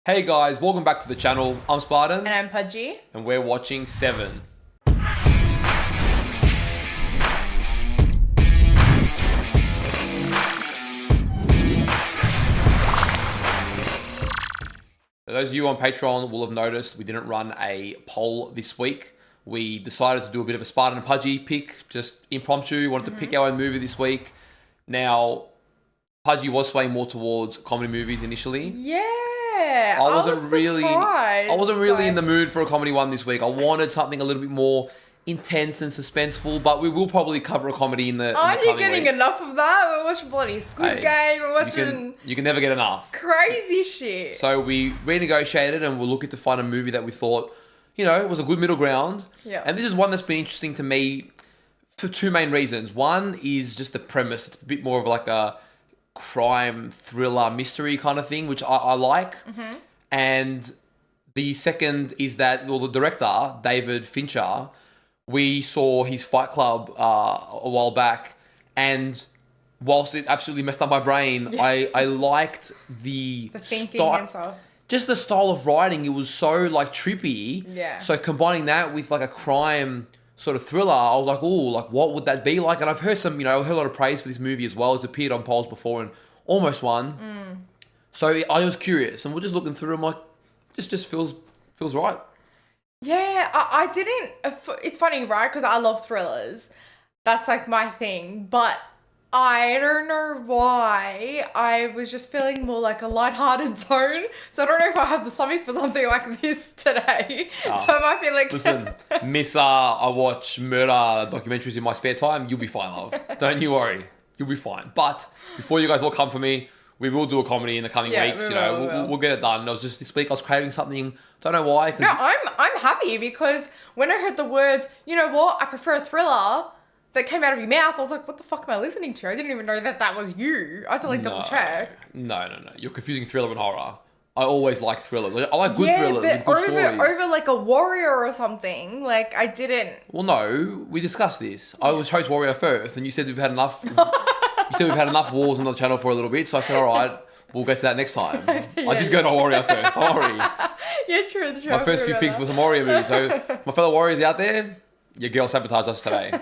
Hey guys, welcome back to the channel. I'm Spartan. And I'm Pudgey. And we're watching Seven. For those of you on Patreon will have noticed we didn't run a poll this week. We decided to do a bit of a Spartan Pudgey pick, just impromptu. Wanted to pick our own movie this week. Now, Pudgey was swaying more towards comedy movies initially. Yeah. I wasn't really in the mood for a comedy one this week. I wanted something a little bit more intense and suspenseful, but we will probably cover a comedy in the Aren't in the you getting weeks. enough of that? We're watching bloody Squid Game. We're watching You can never get enough. crazy shit. So we renegotiated and we're looking to find a movie that we thought, was a good middle ground. Yeah. And this is one that's been interesting to me for two main reasons. One is just the premise. It's a bit more of like a crime thriller mystery kind of thing, which I like. Mm-hmm. And the second is that, the director, David Fincher, we saw his Fight Club a while back, and whilst it absolutely messed up my brain, I liked the thinking and stuff. Just the style of writing. It was so like trippy. Yeah. So combining that with like a crime sort of thriller, I was like, oh, like what would that be like? And I've heard some, I've heard a lot of praise for this movie as well. It's appeared on polls before and almost won. So I was curious, and we're just looking through. I'm like, just feels right. Yeah, I didn't. It's funny, right? Because I love thrillers. That's like my thing. But I don't know why. I was just feeling more like a lighthearted tone. So I don't know if I have the stomach for something like this today. So I might be like... Listen, Miss, I watch murder documentaries in my spare time. You'll be fine, love. Don't you worry. You'll be fine. But before you guys all come for me, we will do a comedy in the coming weeks. We'll get it done. It was just this week I was craving something. Don't know why. No, I'm happy because when I heard the words, you know what, I prefer a thriller, that came out of your mouth, I was like, what the fuck am I listening to? I didn't even know that was you. I had to double check. No. You're confusing thriller and horror. I always like thrillers. I like good thrillers with good stories. Over like a warrior or something, like I didn't. Well, no, we discussed this. I chose Warrior first, and you said we've had enough. You said we've had enough wars on the channel for a little bit, so I said, all right, we'll get to that next time. I did go to Warrior first. Don't worry. Yeah, true. My first few picks were some Warrior movies. So my fellow Warriors out there, your girl sabotaged us today.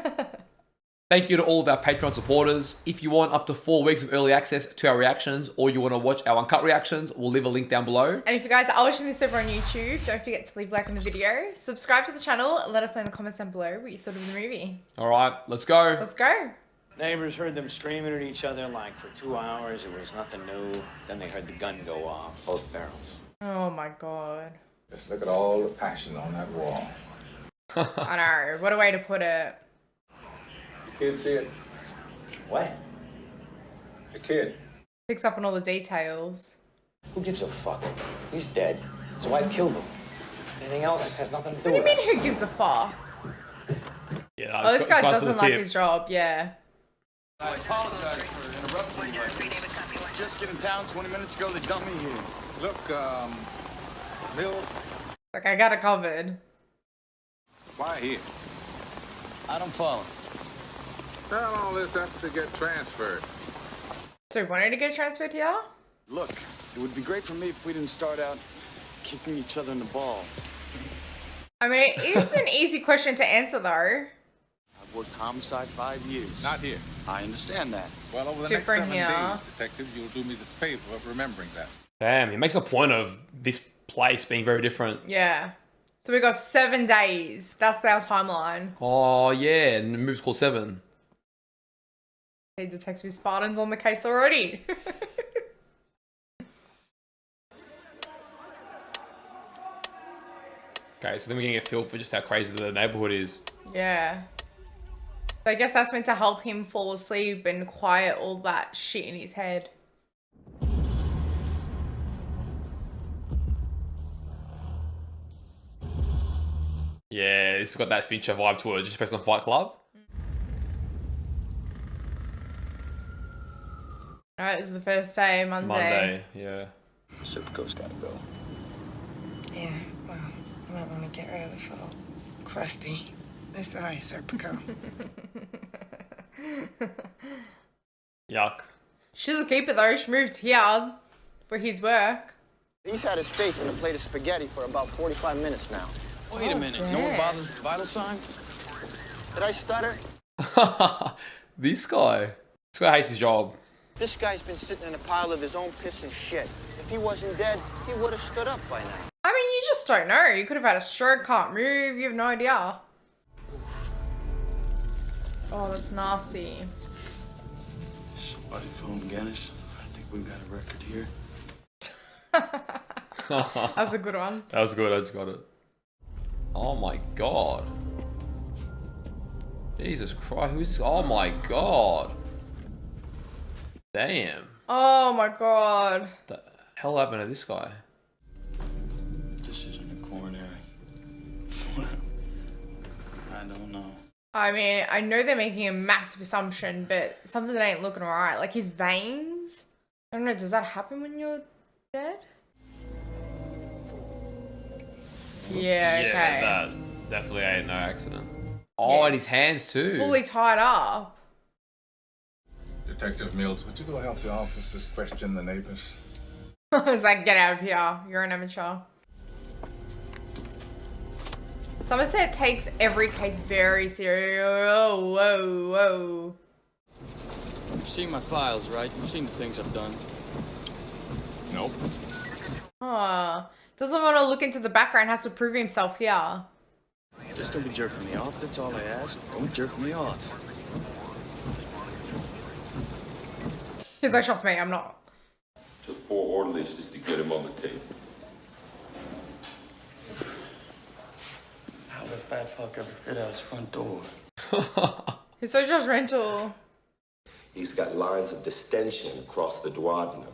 Thank you to all of our Patreon supporters. If you want up to 4 weeks of early access to our reactions, or you want to watch our uncut reactions, we'll leave a link down below. And if you guys are watching this over on YouTube, don't forget to leave a like on the video, subscribe to the channel, and let us know in the comments down below what you thought of the movie. All right, let's go. Let's go. Neighbors heard them screaming at each other like for 2 hours. It was nothing new. Then they heard the gun go off, both barrels. Oh my God. Just look at all the passion on that wall. I know. What a way to put it. The kid see it? What? The kid. Picks up on all the details. Who gives a fuck? He's dead. His wife killed him. Anything else has nothing to do What do you with mean, us. who gives a fuck? Yeah, Oh, this guy doesn't like his job, yeah. I apologize for interrupting you like this. Just get in town 20 minutes ago, they dumped me here. Look, Mills. Like, I got it covered. Why here? I don't follow. Tell all this after to get transferred. So you wanted to get transferred here? Look, it would be great for me if we didn't start out kicking each other in the balls. I mean, it is an easy question to answer, though. I've worked homicide 5 years. Not here. I understand that. Well, over It's the next different 7 here. days, detective, you'll do me the favor of remembering that. Damn, he makes a point of this place being very different. Yeah. So we got 7 days. That's our timeline. Oh, yeah, and the movie's called Seven. Hey, Detective Spartan's on the case already. Okay, so then we're getting a feel for just how crazy the neighborhood is. Yeah. So I guess that's meant to help him fall asleep and quiet all that shit in his head. Yeah, it's got that Fincher vibe to it, just based on Fight Club. Alright, this is the first day, Monday. Monday, yeah. Serpico's gotta go. Yeah, well, I might want to get rid of this little crusty. This eye, Serpico. Yuck. She doesn't keep it though. She moved here for his work. He's had his face in a plate of spaghetti for about 45 minutes now. Wait a minute. No one bothers with vital signs? Did I stutter? This guy hates his job. This guy's been sitting in a pile of his own piss and shit. If he wasn't dead, he would have stood up by now. I mean, you just don't know. You could have had a stroke, can't move. You have no idea. Oh, that's nasty. Somebody phone Guinness. I think we've got a record here. That's a good one. That was good. I just got it. Oh my god. Jesus Christ. Who's... Oh my god. Damn. Oh my god. The hell happened to this guy? This isn't a coronary. I don't know. I mean, I know they're making a massive assumption, but something that ain't looking alright. Like his veins. I don't know, does that happen when you're dead? Yeah, okay. Yeah, that definitely ain't no accident. Oh, Yes. and his hands too. It's fully tied up. Detective Mills, would you go help the officers question the neighbors? It's like, get out of here. You're an amateur. Somerset takes every case very serious. Whoa, whoa, whoa. You've seen my files, right? You've seen the things I've done. Nope. Huh. Doesn't want to look into the background, has to prove himself here. Just don't be jerking me off, that's all I ask. Don't jerk me off. He's like, trust me, I'm not. Took 4 orderlies just to get him on the tape. How the fat fuck ever fit out his front door? He's so judgmental. He's got lines of distension across the duodenum,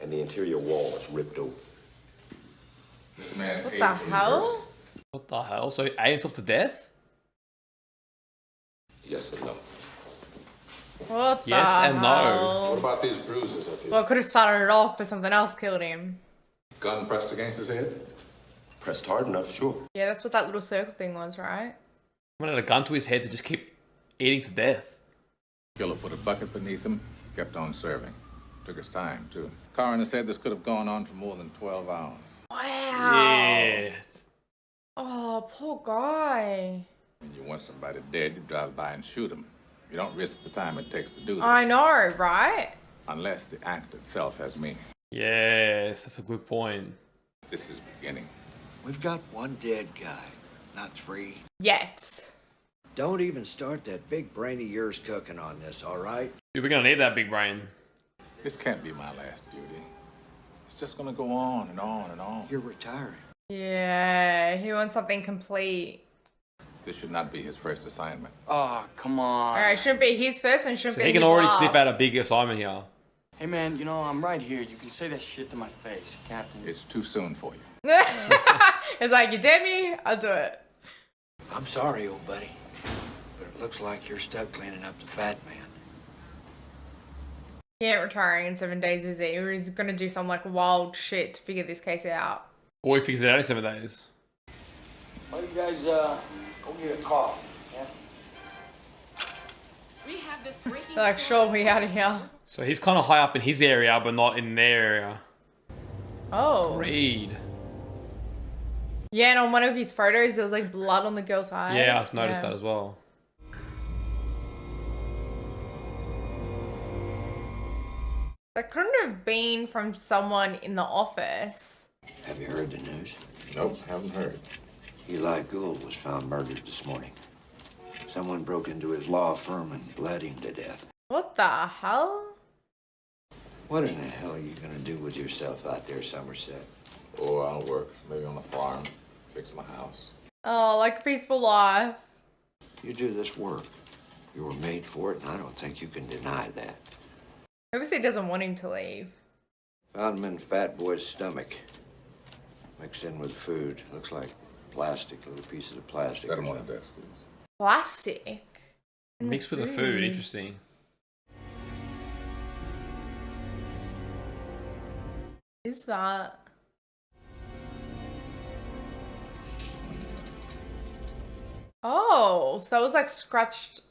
and the interior wall is ripped open. This man What the hell? What the hell? So he ate himself to death? Yes and no. What the Yes and no. hell? What about these bruises up here? Well, it could have started it off, but something else killed him. Gun pressed against his head? Pressed hard enough, sure. Yeah, that's what that little circle thing was, right? Someone had a gun to his head to just keep eating to death. Killer put a bucket beneath him, kept on serving. Took his time, too. Coroner said this could have gone on for more than 12 hours. Wow. Yeah. Oh, poor guy. When you want somebody dead, you drive by and shoot him. You don't risk the time it takes to do this. I know, right? Unless the act itself has meaning. Yes, that's a good point. This is beginning. We've got one dead guy, not 3. Yet. Don't even start that big brain of yours cooking on this, all right? Dude, we're gonna need that big brain. This can't be my last duty. It's just gonna go on and on and on. You're retiring. Yeah, he wants something complete. This should not be his first assignment. Oh, come on. Alright, shouldn't be his first and shouldn't So be he his can already last. sniff out a big assignment here. Hey, man, you know, I'm right here. You can say that shit to my face, Captain. It's too soon for you. It's like, you dare me? I'll do it. I'm sorry, old buddy, but it looks like you're stuck cleaning up the fat man. He ain't retiring in 7 days, is he? Or he's gonna do some like wild shit to figure this case out. Boy figures it out in 7 days. Why don't you guys, go get a coffee, yeah? We have this breaking. They're like, sure, we out of here. So he's kind of high up in his area, but not in their area. Oh. Reed. Yeah, and on one of his photos, there was like blood on the girl's eye. Yeah, I noticed that as well. That couldn't have been from someone in the office. Have you heard the news? Nope, haven't heard. Eli Gould was found murdered this morning. Someone broke into his law firm and bled him to death. What the hell? What in the hell are you gonna do with yourself out there, Somerset? Oh, I'll work. Maybe on the farm. Fix my house. Oh, like a peaceful life. You do this work. You were made for it, and I don't think you can deny that. Obviously doesn't want him to leave. Found him in Fat Boy's stomach. Mixed in with food. Looks like plastic, little pieces of plastic. Set or him on the something. desk, please. Plastic. In Mixed with the food, interesting. Is that? Oh, so that was like scratched.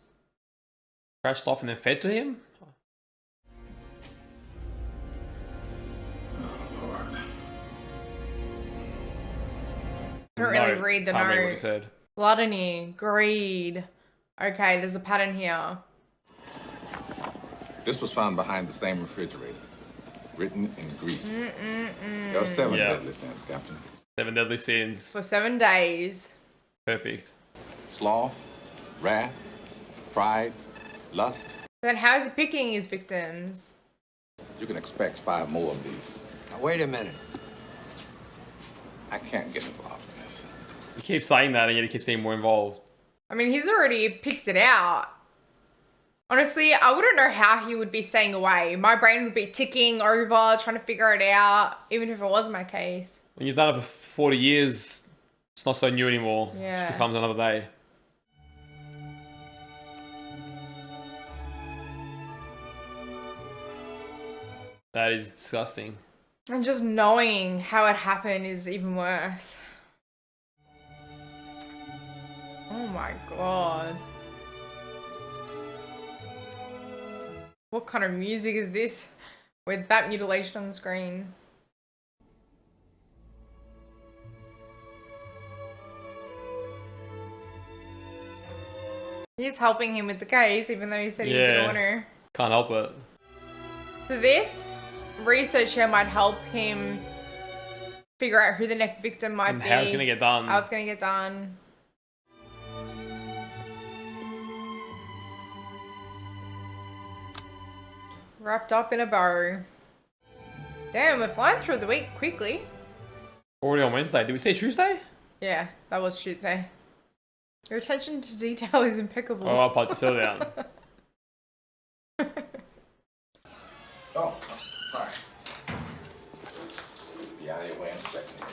Scratched off and then fed to him? Oh, Lord. I don't really read the Can't read what you note. said. Gluttony, greed. Okay, there's a pattern here. This was found behind the same refrigerator, written in Greece. There are 7 deadly sins, Captain. 7 deadly sins. For 7 days. Perfect. Sloth, wrath, pride, lust. Then how is he picking his victims? You can expect 5 more of these. Now, wait a minute. I can't get involved in this. You keep saying that, and yet he keeps getting more involved. I mean, he's already picked it out. Honestly, I wouldn't know how he would be staying away. My brain would be ticking over, trying to figure it out, even if it was my case. When you've done it for 40 years, it's not so new anymore. It Yeah. just becomes another day. That is disgusting. And just knowing how it happened is even worse. Oh my god. What kind of music is this with that mutilation on the screen? He's helping him with the case, even though he said he didn't want to. Can't help it. So this research here might help him figure out who the next victim might And be. how it's going to get done. How it's gonna get done. Wrapped up in a bow. Damn, we're flying through the week quickly. Already on Wednesday. Did we say Tuesday? Yeah, that was Tuesday. Your attention to detail is impeccable. Oh, I'll put your cell down. Oh, sorry. Be out of your way in a second.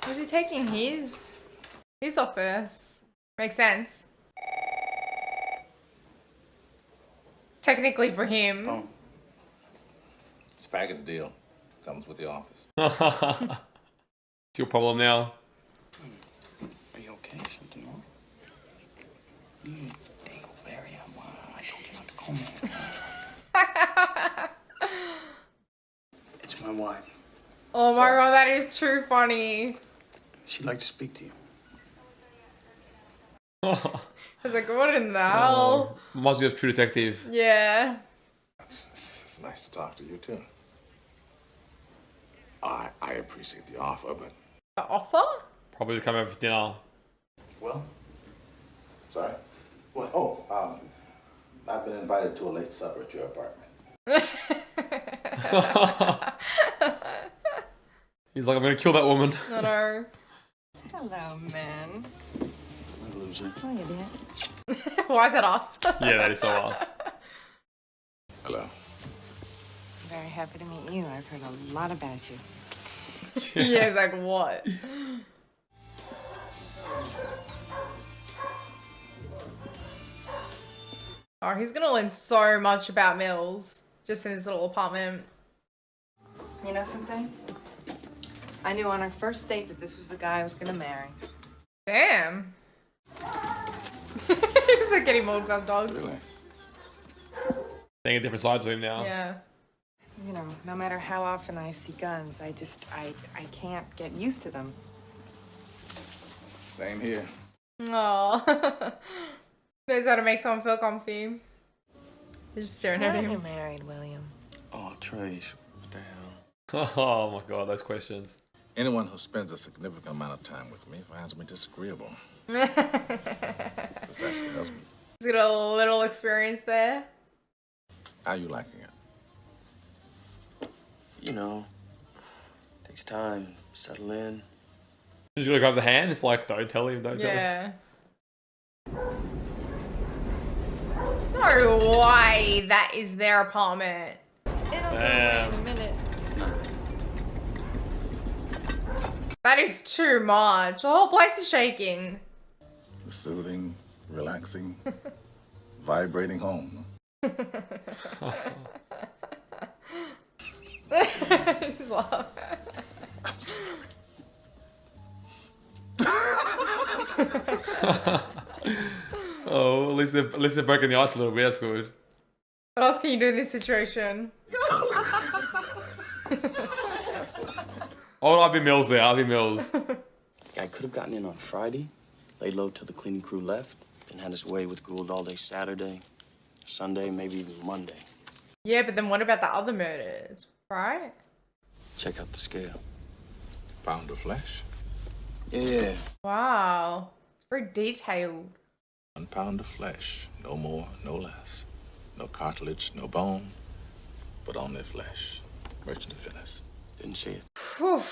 Was he taking his off first? Makes sense. Technically for him. Oh. It's a package deal. Comes with the office. It's your problem now. Are you okay? Something wrong? Dingleberry, I told you not to call me. It's my wife. Oh my god, that is too funny. She'd like to speak to you. I was like, what in the hell? Reminds me of True Detective. Yeah. It's nice to talk to you, too. I appreciate the offer, but... The offer? Probably to come over for dinner. Well? Sorry? What? Oh, I've been invited to a late supper at your apartment. He's like, I'm going to kill that woman. I know. Hello, man. I'm a loser. Oh, you did. Why is that us? Yeah, that is so us. Hello. Very happy to meet you. I've heard a lot about you. Yeah, it's like, what? Oh, he's gonna learn so much about Mills just in his little apartment. You know something? I knew on our first date that this was the guy I was gonna marry. Damn. He's like getting mold glove dogs. Really? Seeing a different side to him now. Yeah. You know, no matter how often I see guns, I can't get used to them. Same here. Aww. Knows how to make someone feel comfy. They're just staring Why at aren't you him. married, William? Oh, Trace, what the hell? Oh my god, those questions. Anyone who spends a significant amount of time with me finds me disagreeable. This actually helps me. He's got a little experience there. How you liking it? You know, takes time, settle in. Just gonna grab the hand. It's like, don't tell him, don't tell him. Yeah. No way that is their apartment. It'll go away in a minute. That is too much. The whole place is shaking. The soothing, relaxing, vibrating home. He's laughing. I'm sorry. Oh, at least they're breaking the ice a little bit. That's good. What else can you do in this situation? Oh, I'll be Mills there. I'll be Mills. Guy could have gotten in on Friday, laid low till the cleaning crew left, then had his way with Gould all day Saturday, Sunday, maybe even Monday. Yeah, but then what about the other murders, right? Check out the scale. Pound of flesh. Yeah. Wow. It's very detailed. 1 pound of flesh. No more, no less. No cartilage, no bone, but only flesh. Merchant of Venice. Didn't see it. Whew.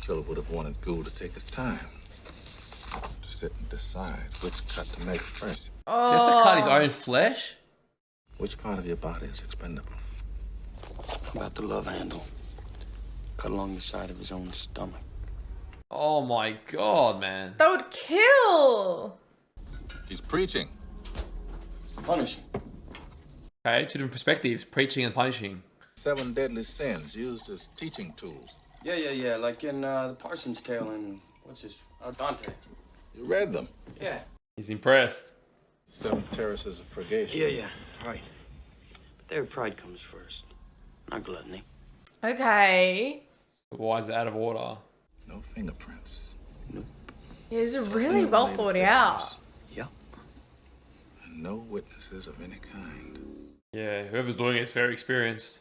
Killer would have wanted Gould to take his time to sit and decide which cut to make first. You have to cut his own flesh? Which part of your body is expendable? How about the love handle? Cut along the side of his own stomach. Oh my god, man. That would kill. He's preaching. Punishing. Okay, 2 different perspectives, preaching and punishing. 7 deadly sins used as teaching tools. Yeah, like in the Parsons Tale and, what's his, Dante. You read them. Yeah. He's impressed. 7 terraces of purgation. Yeah, right. But their pride comes first, not gluttony. Okay. Why is it out of order? No fingerprints. Nope. Yeah, this is really well thought out. Yep. And no witnesses of any kind. Yeah, whoever's doing it is very experienced.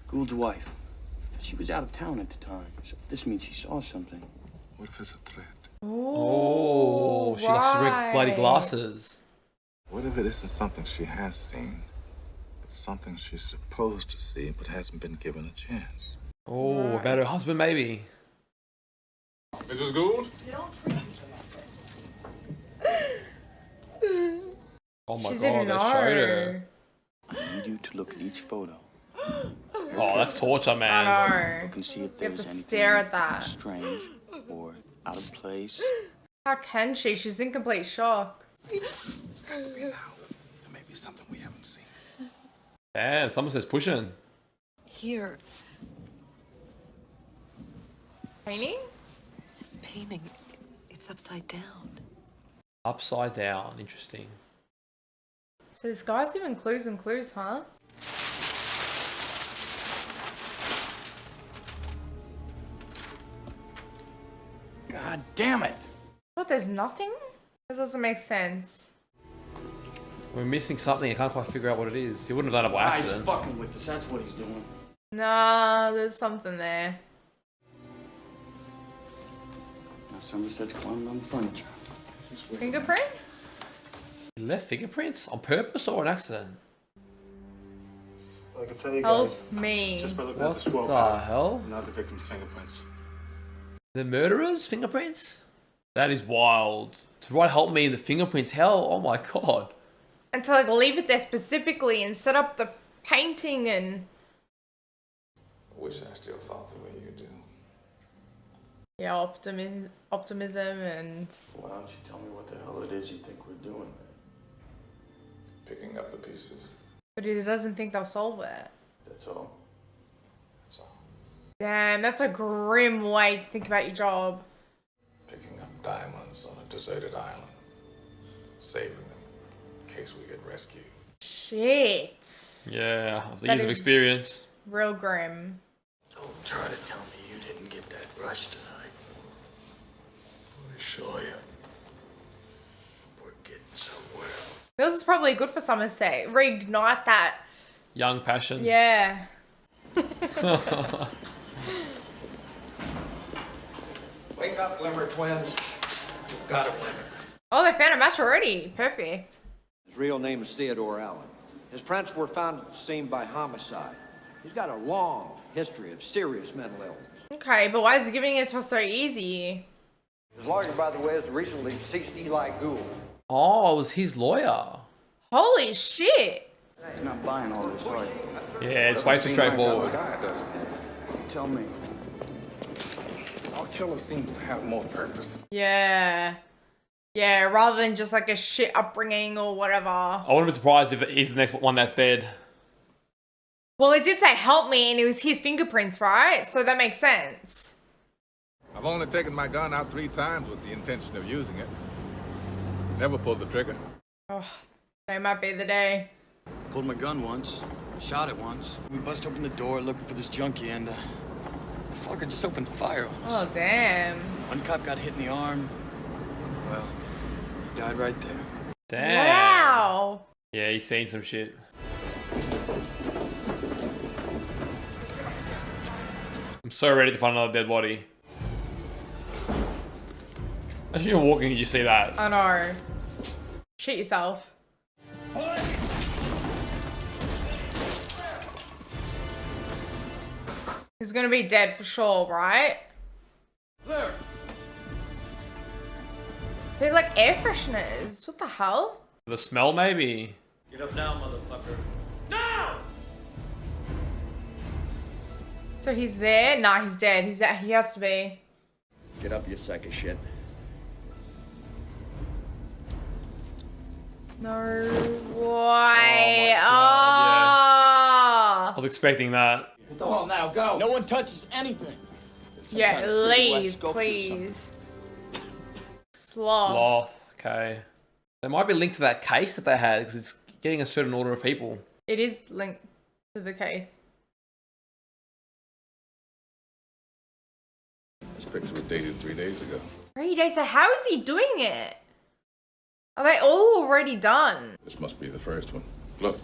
Gould's wife. She was out of town at the time, so this means she saw something. What if it's a threat? Oh, she likes to wear bloody glasses. What if it isn't something she has seen, but something she's supposed to see but hasn't been given a chance? Oh, about her husband, maybe. Mrs. Gould? Oh my She god, didn't they showed her. know. I need you to look at each photo. Oh, that's torture, man. I know. You can see if You have there's to anything stare at that. strange or out of place. How can she? She's in complete shock. It's got to be now. There may be something we haven't seen. Damn, someone says pushing. Here, Painting? this painting, it's upside down. Upside down, interesting. So this guy's giving clues and clues, huh? God damn it! What, there's nothing? This doesn't make sense. We're missing something, I can't quite figure out what it is. He wouldn't have done it by He's accident. fucking with us, that's what he's doing. Nah, there's something there. Now Somerset's climbing on the furniture. Fingerprints? He left fingerprints? On purpose or an accident? I can tell you Help guys, me. just by looking What at the swirl the pattern, hell? not the victim's fingerprints. The murderer's fingerprints? That is wild. To write help me in the fingerprints, hell, oh my god. And to like leave it there specifically and set up the painting and... I wish I still thought the way you do. Yeah, optimism and... Why don't you tell me what the hell it is you think we're doing, man? Picking up the pieces. But he doesn't think they'll solve it. That's all. That's all. Damn, that's a grim way to think about your job. Picking up diamonds on a deserted island. Saving them in case we get rescued. Shit. Yeah, after That years of is- experience. Real grim. Don't try to tell me you didn't get that rush tonight. I assure you, we're getting somewhere. This is probably good for Somerset. Reignite that. Young passion. Yeah. Wake up, Glimmer twins. Got a winner. Oh, they found a match already. Perfect. His real name is Theodore Allen. His prints were found at the scene by homicide. He's got a long history of serious mental illness. Okay, but why is he giving it to us so easy? His lawyer, by the way, is recently deceased Eli Gould. Oh, it was his lawyer. Holy shit. You're not buying all this, are you? Yeah, it's way too straightforward. Guy doesn't. Tell me. Our killer seems to have more purpose. Yeah. Yeah, rather than just like a shit upbringing or whatever. I wouldn't be surprised if he's the next one that's dead. Well, it did say help me and it was his fingerprints, right? So that makes sense. I've only taken my gun out 3 times with the intention of using it. Never pulled the trigger. Oh, today might be the day. Pulled my gun once, shot it once. We bust open the door looking for this junkie and the fucker motherfucker just opened fire on us. Oh, damn. One cop got hit in the arm. Well, he died right there. Damn. Wow. Yeah, he's seen some shit. I'm so ready to find another dead body. As you're walking, you see that. I know. Shit yourself. He's gonna be dead for sure, right? There. They're like air fresheners. What the hell? The smell, maybe. Get up now, motherfucker. So he's there? Nah, he's dead. He has to be. Get up, you sack of shit. No way. Oh my God, I was expecting that. Well, now go. No one touches anything. Yeah, kind of pretty black leave, sculpture or please. Sloth. Sloth. Okay. They might be linked to that case that they had because it's getting a certain order of people. It is linked to the case. This picture was dated 3 days ago. 3 days. So how is he doing it? Are they all already done? This must be the first one. Look.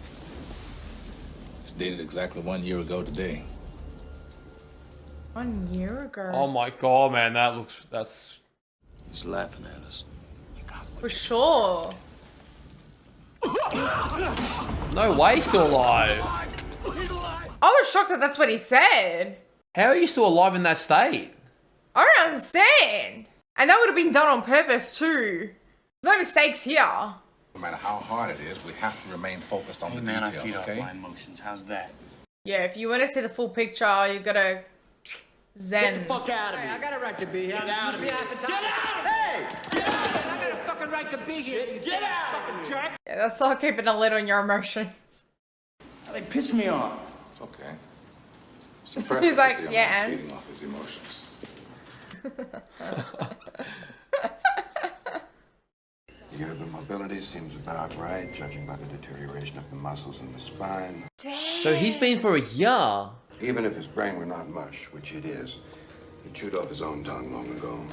It's dated exactly 1 year ago today. 1 year ago. Oh my God, man, that's. He's laughing at us. For sure. No way he's still alive. I was shocked that that's what he said. How are you still alive in that state? I don't understand. And that would have been done on purpose too. There's no mistakes here. No matter how hard it is, we have to remain focused on the Man, I details, feed off okay? my emotions. How's that? Yeah, if you want to see the full picture, you gotta zen. Get the fuck out of here. I got a right to be here. Get out of here. Get out! Hey! Get out! I got a fucking right to be here. You Get out! fucking jerk! Yeah, that's not keeping a lid on your emotions. They piss me off. It's okay. It's impressive He's like, to see him yeah, and? feeding off his emotions. The urban mobility seems about right, judging by the deterioration of the muscles in the spine. So he's been for a year. Even if his brain were not mush, which it is, he chewed off his own tongue long ago.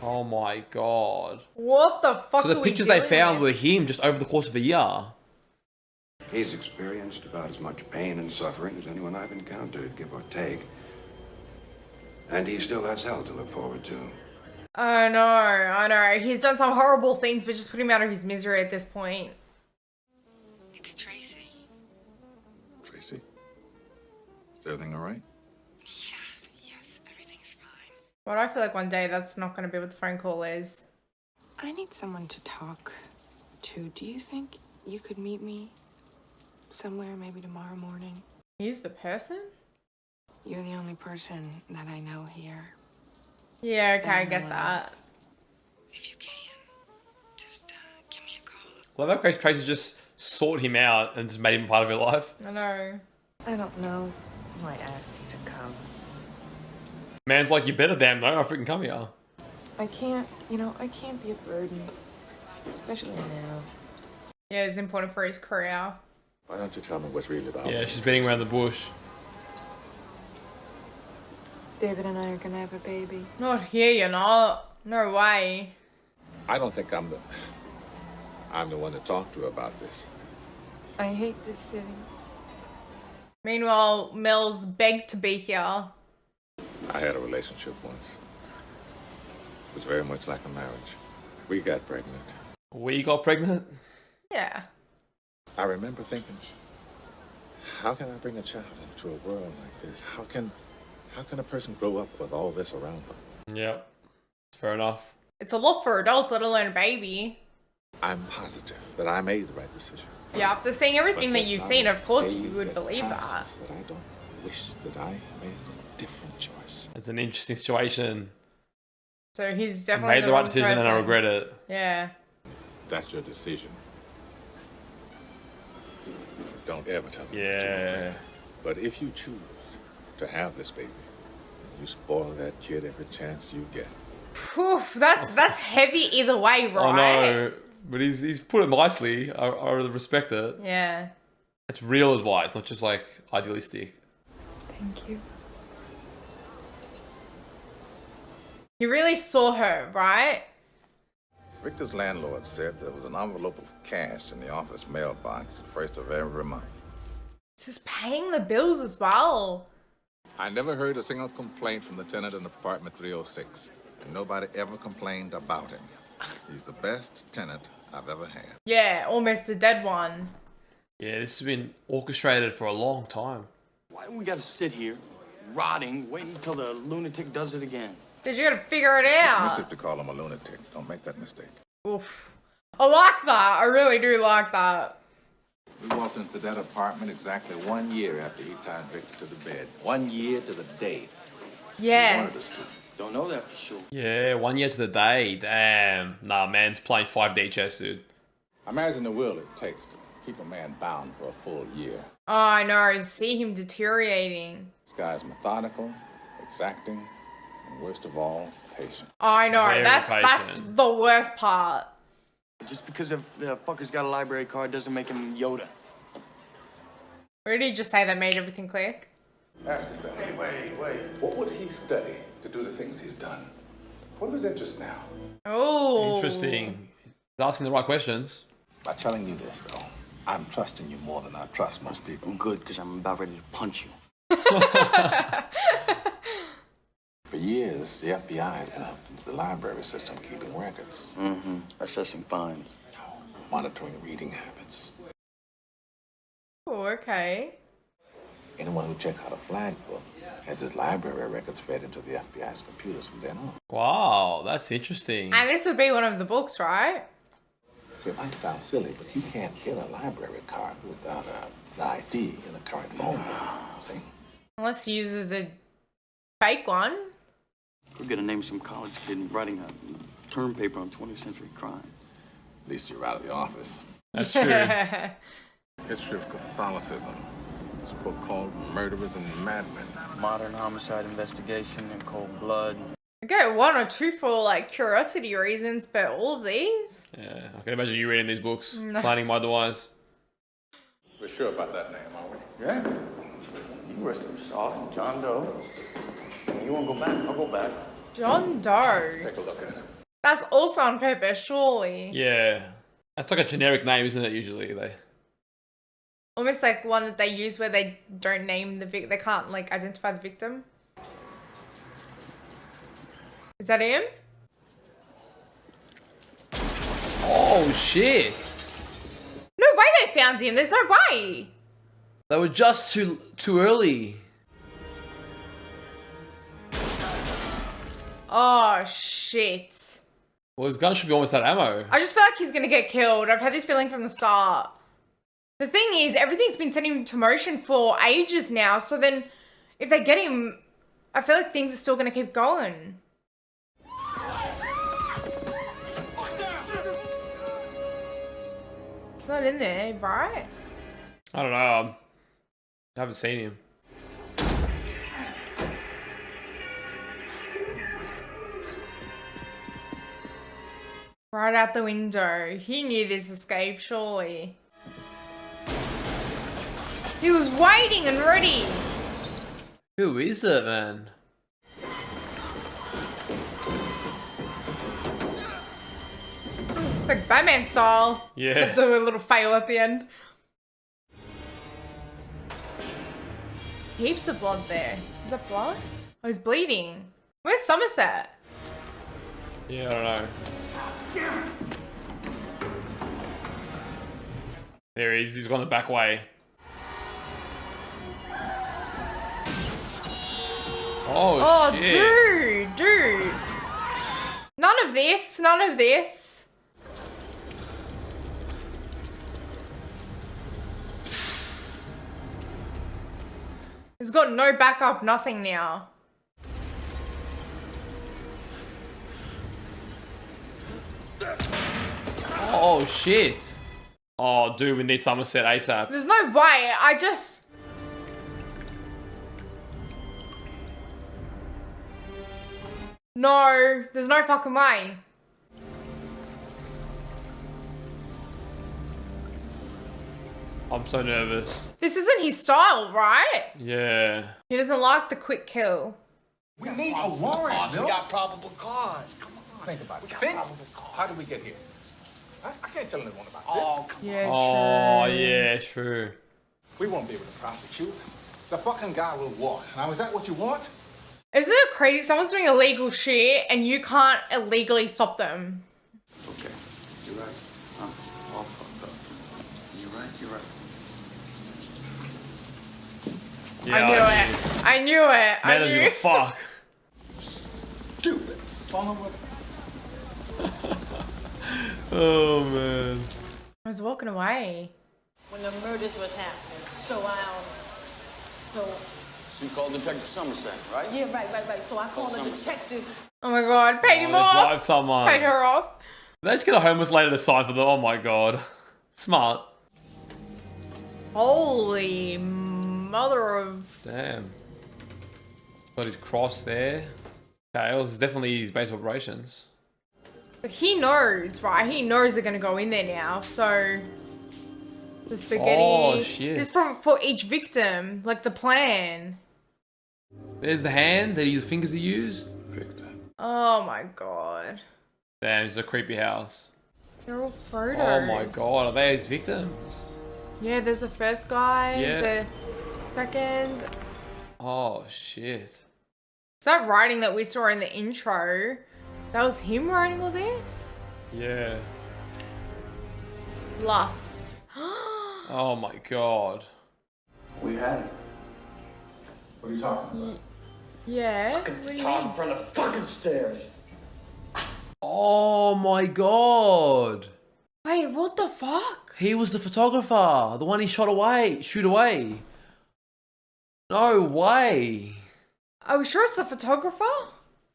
Oh my God. What the fuck So the are we pictures they dealing found with? were him just over the course of a year. He's experienced about as much pain and suffering as anyone I've encountered, give or take. And he still has hell to look forward to. I know. He's done some horrible things, but just put him out of his misery at this point. It's Tracy. Tracy? Is everything all right? Yeah, yes, everything's fine. But I feel like one day that's not going to be what the phone call is. I need someone to talk to. Do you think you could meet me somewhere, maybe tomorrow morning? He's the person? You're the only person that I know here. Yeah, okay, I No get one that. else. If you can, just give me a call. Well, that Tracy just sought him out and just made him part of her life. I know. I don't know who I asked you to come. Man's like, you better damn know, I freaking come here. I can't, I can't be a burden. Especially now. Yeah, it's important for his career. Why don't you tell me what's really about? Yeah, she's beating around the bush. David and I are gonna have a baby. Not here, you're not. No way. I don't think I'm the one to talk to about this. I hate this city. Meanwhile, Mel's begged to be here. I had a relationship once. It was very much like a marriage. We got pregnant. We got pregnant? Yeah. I remember thinking, how can I bring a child into a world like this? How can a person grow up with all this around them? Yep. Fair enough. It's a lot for adults, let alone a baby. I'm positive that I made the right decision. Yeah, after seeing everything But that you've there's seen, not of course a you day would believe that. passes that I don't wish that I made a different choice. It's an interesting situation. So he's I definitely made the right decision and I regret it. Yeah. That's your decision. Don't ever tell me. Yeah. But if you choose to have this baby, you spoil that kid every chance you get. Oof, that's heavy either way, right? I know, but he's put it nicely. I really respect it. Yeah. It's real advice, not just like idealistic. Thank you. He really saw her, right? Victor's landlord said there was an envelope of cash in the office mailbox the first of every month. Just paying the bills as well. I never heard a single complaint from the tenant in apartment 306, and nobody ever complained about him. He's the best tenant I've ever had. Yeah, almost a dead one. Yeah, this has been orchestrated for a long time. Why do we gotta sit here, rotting, waiting until the lunatic does it again? Because you gotta figure it It's out. dismissive to call him a lunatic. Don't make that mistake. Oof. I like that. I really do like that. We walked into that apartment exactly 1 year after he tied Victor to the bed. 1 year to the day. Yes. Don't know that for sure. Yeah, 1 year to the day. Damn. Nah, man's playing 5D chess, dude. Imagine the will it takes to keep a man bound for a full year. Oh, I know. See him deteriorating. This guy's methodical, exacting, and worst of all, patient. I know. Very That's patient. the worst part. Just because the fucker's got a library card doesn't make him Yoda. Or did he just say that made everything click? Ask yourself, wait. What would he study to do the things he's done? What are his interests now? Oh. Interesting. He's asking the right questions. By telling you this, though, I'm trusting you more than I trust most people. Good, because I'm about ready to punch you. For years, the FBI has been hooked into the library system, keeping records. Mm-hmm. Assessing fines. Monitoring reading habits. Oh, okay. Anyone who checks out a flag book has his library records fed into the FBI's computers from then on. Wow, that's interesting. And this would be one of the books, right? So it might sound silly, but you can't get a library card without an ID in a current phone bill. See? Unless he uses a fake one. We're gonna name some college kid writing a term paper on 20th century crime. At least you're out of the office. That's true. History of Catholicism. It's a book called Murderers and Madmen. Modern homicide investigation in cold blood. I get one or two for like curiosity reasons, but all of these? Yeah, I can imagine you reading these books, planning my demise. We're sure about that name, aren't we? Yeah. You were saw it, John Doe. You won't go back? I'll go back. John Doe. Take a look at it. That's also on purpose, surely. Yeah. That's like a generic name, isn't it, usually? Almost like one that they use where they don't name the victim. They can't like identify the victim. Is that him? Oh, shit. No way they found him. There's no way. They were just too early. Oh, shit. Well, his gun should be almost out of ammo. I just feel like he's going to get killed. I've had this feeling from the start. The thing is, everything's been setting him to motion for ages now. So then, if they get him, I feel like things are still going to keep going. He's not in there, right? I don't know. I haven't seen him. Right out the window. He knew this escape, surely. He was waiting and ready. Who is it, man? Like Batman style. Yeah. Except a little fail at the end. Heaps of blood there. Is that blood? Oh, he's bleeding. Where's Somerset? Yeah, I don't know. There he is. He's gone the back way. Oh, shit. Dude. None of this. None of this. He's got no backup, nothing now. Oh, shit. Oh, dude, we need Somerset ASAP. There's no way. No, there's no fucking way. I'm so nervous. This isn't his style, right? Yeah. He doesn't like the quick kill. We need a warrant, We got probable cause. Come on. Think about it. We got Think, probable cause. how did we get here? I can't tell anyone about Oh, come Yeah, Oh, true. yeah, true. this. We won't be able to prosecute. The fucking guy will walk. Now, is that what you want? Isn't it crazy? Someone's doing illegal shit and you can't illegally stop them. Okay, you're right. I'm all fucked up. You're right, you're right. Yeah, I knew it. Man I doesn't give knew. a fuck. Stupid son of a... Oh, man. I was walking away. When the murders was happening. So You called Detective Somerset, right? yeah, right. So I called the Somerset. detective. Oh my god, paid him Oh, they off. drive someone. Paid her off. They just get a homeless lady to sign for them. Oh my god. Smart. Holy mother of... Damn. Got his cross there. Okay, it was definitely his base of operations. But he knows, right? He knows they're gonna go in there now, so... The spaghetti... Oh, shit. This is for each victim, like the plan. There's the hand that his fingers are used. Victor. Oh my god. Damn, it's a creepy house. They're all photos. Oh my god, are they his victims? Yeah, there's the first guy, Yeah. the second... Oh shit. So that writing that we saw in the intro, that was him writing all this? Yeah. Lust. Oh my god. We had it. What are you talking about? Yeah. What do you Top mean? in front of the fucking stairs. Oh my god. Wait, what the fuck? He was the photographer. The one he shoot away. No way. Are we sure it's the photographer?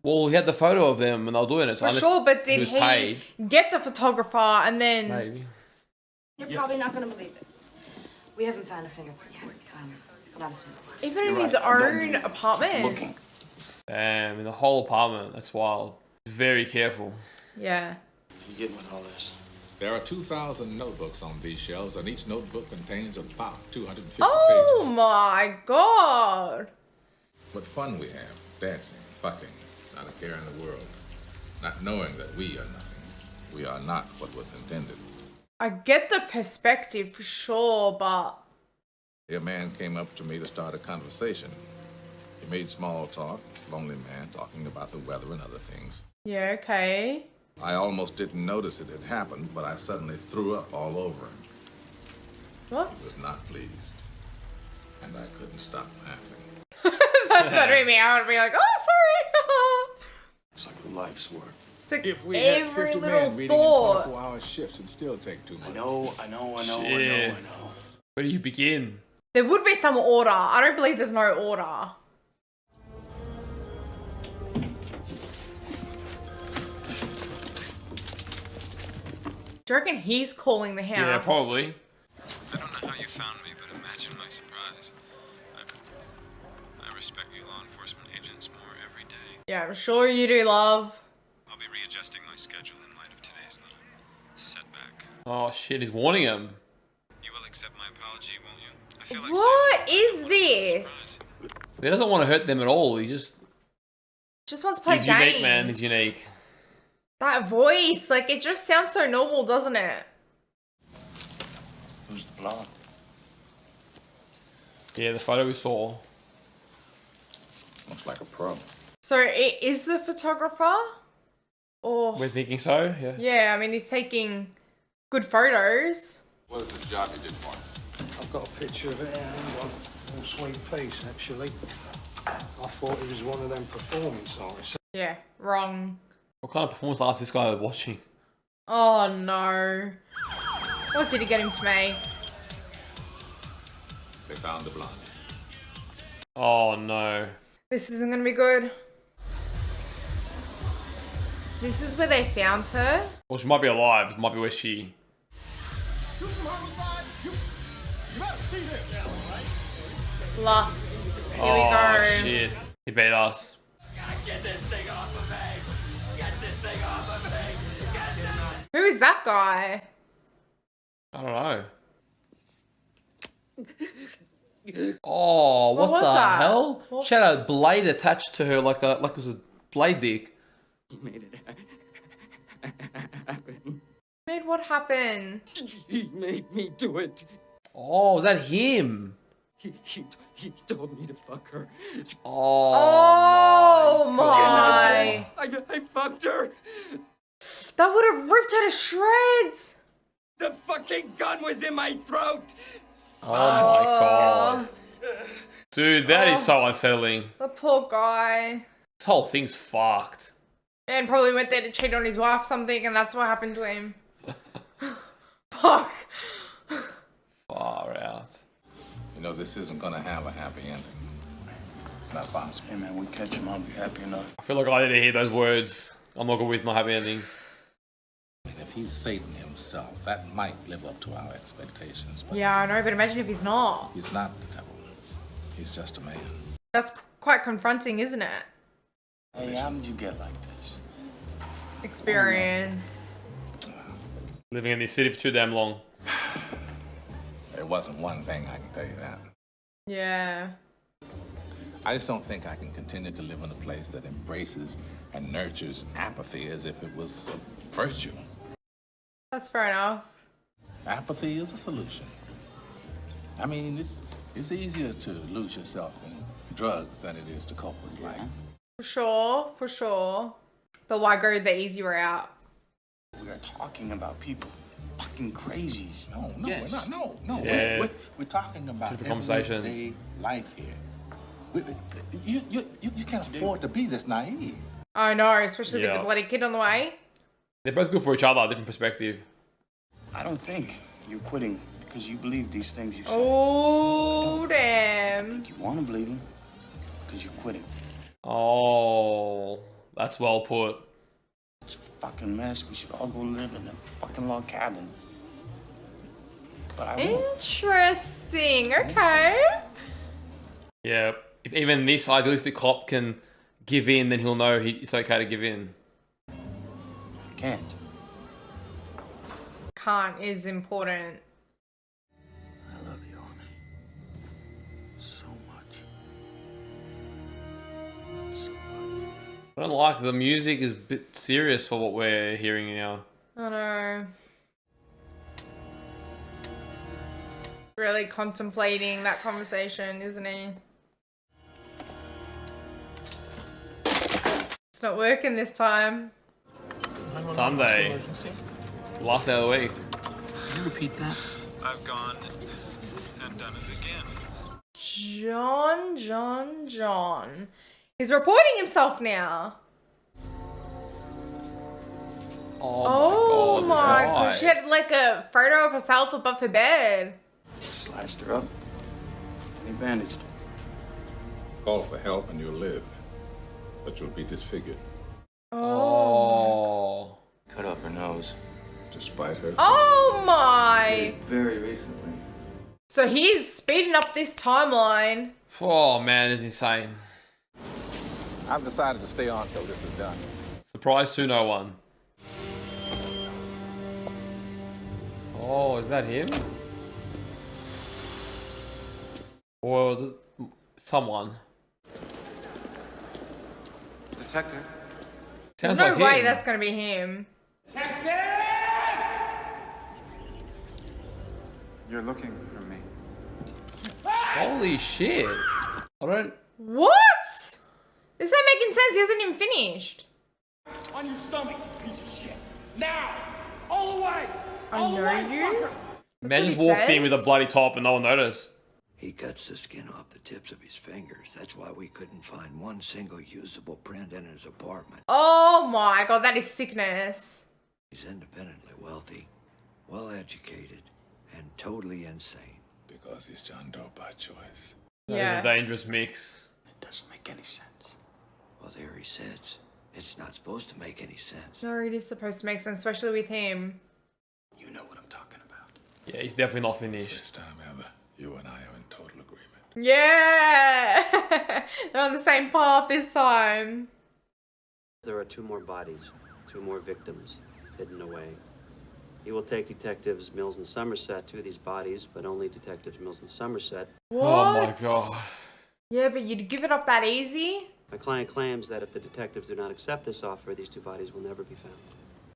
Well, he had the photo of them and they were doing it. So For unless sure, but did was he paid, get the photographer and then... maybe. You're probably not gonna believe this. We haven't found a fingerprint yet. Not a single one. Even in You're his right, I'm own apartment? Looking. Damn, in the whole apartment. That's wild. Very careful. Yeah. You getting with all this? There are 2,000 notebooks on these shelves, and each notebook contains about 250 Oh pages. my god. What fun we have, dancing, fucking, not a care in the world. Not knowing that we are nothing. We are not what was intended. I get the perspective for sure, but... A man came up to me to start a conversation. He made small talk, this lonely man talking about the weather and other things. Yeah, okay. I almost didn't notice it had happened, but I suddenly threw up all over him. He What? was not pleased, and I couldn't stop laughing. That'd be me. I would be like, oh, sorry. It's like life's work. It's like If we had every 50 little men meeting in thought. 24-hour shifts, it'd still take too much. I know. Shit. Where do you begin? There would be some order. I don't believe there's no order. Do you reckon he's calling the house? Yeah, probably. I don't know how you found me, but imagine my surprise. I respect you law enforcement agents more every day. Yeah, I'm sure you do, love. I'll be readjusting my schedule in light of today's little setback. Oh shit, he's warning him. You will accept my apology, won't you? I feel like What is this? He doesn't want to hurt them at all. He just... Just wants to play He's games. unique, man. He's unique. That voice, like, it just sounds so normal, doesn't it? Who's the blonde? Yeah, the photo we saw. Looks like a pro. So it is the photographer? Or... We're thinking so, yeah. Yeah, I mean, he's taking good photos. What is this job you did for him? I've got a picture of it here. All sweet piece, actually. I thought he was one of them performance artists. Yeah, wrong. What kind of performance art is this guy watching? Oh no. What did he get him to make? They found the blonde. Oh no. This isn't gonna be good. This is where they found her? Well, she might be alive. It might be where she... You from homicide? You better see this. Lust. Here oh we go. shit. He beat us. Get this thing off of me. Get this thing off of me. Get this. Who is that guy? I don't know. Oh, what was the that? hell? What? She had a blade attached to her like it was a blade dick. He made it happen. Made what happen? He made me do it. Oh, was that him? He told me to fuck her. Oh my! I fucked her. That would have ripped her to shreds. The fucking gun was in my throat. Oh my god. Dude, that is so unsettling. The poor guy. This whole thing's fucked. And probably went there to cheat on his wife or something, and that's what happened to him. Fuck. Far out. You know, this isn't gonna have a happy ending. It's not possible. Hey man, we catch him, I'll be happy enough. I feel like I need to hear those words. I'm not good with my happy endings. I mean, if he's Satan himself, that might live up to our expectations. But Yeah, I know, but imagine if he's not. he's not the devil. He's just a man. That's quite confronting, isn't it? Hey, how did you get like this? Experience. Living in this city for too damn long. There wasn't one thing, I can tell you that. Yeah. I just don't think I can continue to live in a place that embraces and nurtures apathy as if it was a virtue. That's fair enough. Apathy is a solution. I mean, it's easier to lose yourself in drugs than it is to cope with life. For sure, for sure. But why go the easy route? We are talking about people fucking crazies. No, Yes. we're not. No. Yeah. We're talking about Different conversations. everyday life here. You can't afford to be this naive. I know, especially with Yeah. the bloody kid on the way. They're both good for each other, different perspective. I don't think you're quitting because you believe these things you say. Oh, I damn. think you want to believe them because you're quitting. Oh, that's well put. It's a fucking mess. We should all go live in a fucking log cabin. But I won't. Interesting. Okay. Yeah, if even this idealistic cop can give in, then he'll know it's okay to give in. Can't. Can't is important. I love you, Arnie. So much. So much. I don't like the music is a bit serious for what we're hearing now. I know. Really contemplating that conversation, isn't he? It's not working this time. Sunday. Last day of the week. Can you repeat that? I've gone and done it again. John. He's reporting himself now. Oh my God. god. She had like a photo of herself above her bed. Sliced her up and he bandaged her. Call for help and you'll live, but you'll be disfigured. Oh. Cut off her nose. Despite her. Oh my. Very recently. So he's speeding up this timeline. Oh man, it's insane. I've decided to stay on till this is done. Surprise to no one. Oh, is that him? Or is it someone? Detective? Sounds There's no like way him. that's gonna be him. You're looking for me. Holy shit. I don't... What? This ain't making sense. He hasn't even finished. On your stomach, you piece of shit. Now! All the way! I All the know way, you. fucker! Man what just he walked in with a says. bloody top and no one noticed. He cuts the skin off the tips of his fingers. That's why we couldn't find one single usable print in his apartment. Oh my god, that is sickness. He's independently wealthy, well-educated, and totally insane. Because he's John Doe by choice. That Yes. is a dangerous mix. It doesn't make any sense. Well, there he sits. It's not supposed to make any sense. No, it is supposed to make sense, especially with him. You know what I'm talking about. Yeah, he's definitely not finished. First time ever, you and I are in total agreement. Yeah! They're on the same path this time. There are 2 more bodies, 2 more victims hidden away. He will take Detectives Mills and Somerset to these bodies, but only Detectives Mills and Somerset. What? Oh my god. Yeah, but you'd give it up that easy? My client claims that if the detectives do not accept this offer, these 2 bodies will never be found.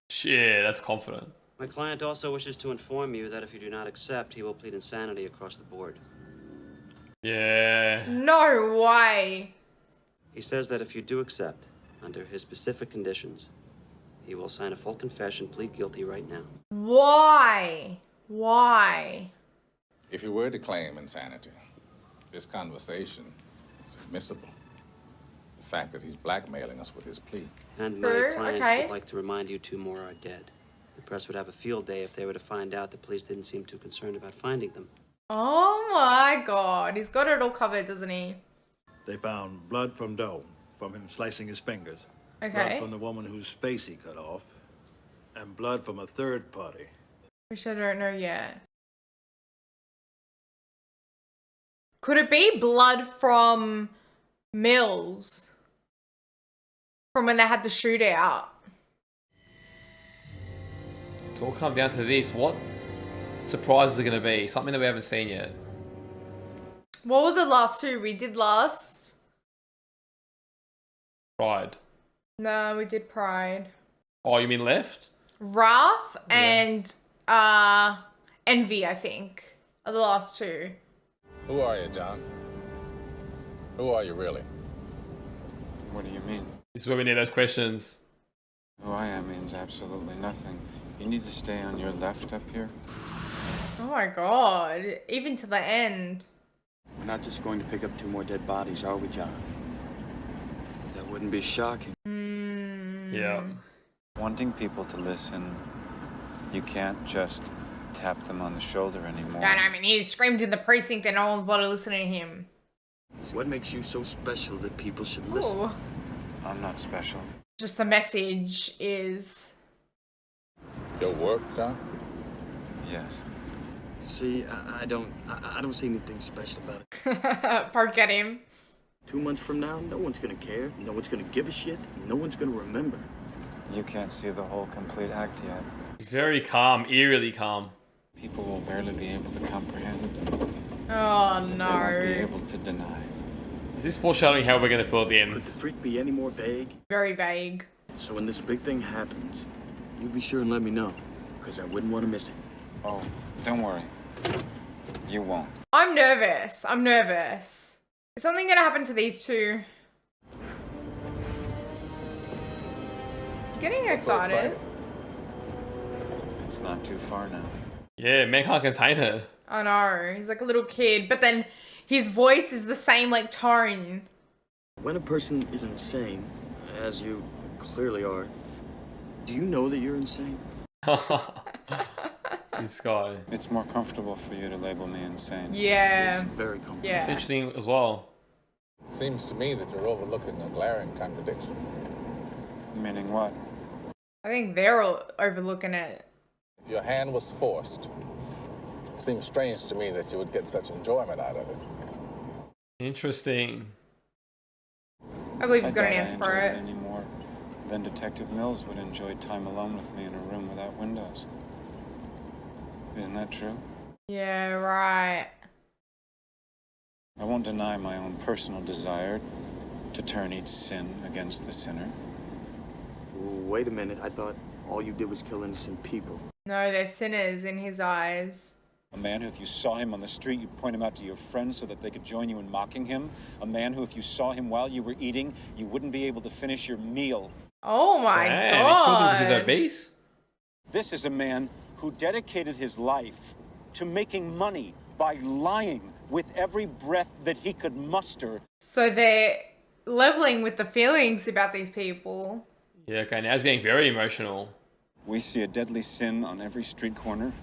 Shit, that's confident. My client also wishes to inform you that if you do not accept, he will plead insanity across the board. Yeah. No way. He says that if you do accept, under his specific conditions, he will sign a full confession, plead guilty right now. Why? Why? If you were to claim insanity, this conversation is admissible. The fact that he's blackmailing us with his plea. And my client would like to remind you 2 more are dead. The press would have a field day if they were to find out the police didn't seem too concerned about finding them. Oh my god. He's got it all covered, doesn't he? They found blood from Doe, from him slicing his fingers. Okay. Blood from the woman whose face he cut off. And blood from a third party. Which I don't know yet. Could it be blood from Mills? From when they had the shootout? It's all come down to this. What surprises are going to be? Something that we haven't seen yet. What were the last 2 we did last? Pride. No, we did Pride. Oh, you mean left? Wrath and Envy, I think, are the last 2. Who are you, John? Who are you really? What do you mean? This is where we need those questions. Who I am means absolutely nothing. You need to stay on your left up here. Oh my god. Even to the end. We're not just going to pick up 2 more dead bodies, are we, John? That wouldn't be shocking. Yeah. Wanting people to listen, you can't just tap them on the shoulder anymore. God, I mean, he screamed in the precinct and no one's bothered listening to him. What makes you so special that people should listen? Ooh. I'm not special. Just the message is... Your work, John? Yes. See, I don't see anything special about it. Park at him. 2 months from now, no one's gonna care. No one's gonna give a shit. No one's gonna remember. You can't see the whole complete act yet. He's very calm, eerily calm. People will barely be able to comprehend. Oh They won't be no. able to deny. Is this foreshadowing how we're going to feel at the end? Could the freak be any more vague? Very vague. So when this big thing happens, you be sure and let me know, because I wouldn't want to miss it. Oh, don't worry. You won't. I'm nervous. I'm nervous. Is something gonna happen to these 2? Getting excited. It's not too far now. Yeah, man can't contain her. I know. He's like a little kid, but then his voice is the same like tone. When a person is insane, as you clearly are, do you know that you're insane? This guy. It's more comfortable for you to label me insane. Yeah. It's very comfortable. It's Yeah. interesting as well. Seems to me that you're overlooking a glaring contradiction. Meaning what? I think they're all overlooking it. If your hand was forced, it seems strange to me that you would get such enjoyment out of it. Interesting. I believe he's I got an doubt I answer for enjoy it. any more than Detective Mills would enjoy time alone with me in a room without windows. Isn't that true? Yeah, right. I won't deny my own personal desire to turn each sin against the sinner. Wait a minute, I thought all you did was kill innocent people. No, they're sinners in his eyes. A man who, if you saw him on the street, you'd point him out to your friends so that they could join you in mocking him. A man who, if you saw him while you were eating, you wouldn't be able to finish your meal. Oh my Damn, god. he killed him because he's obese? This is a man who dedicated his life to making money by lying with every breath that he could muster. So they're leveling with the feelings about these people. Yeah, okay, now he's getting very emotional. We see a deadly sin on every street corner,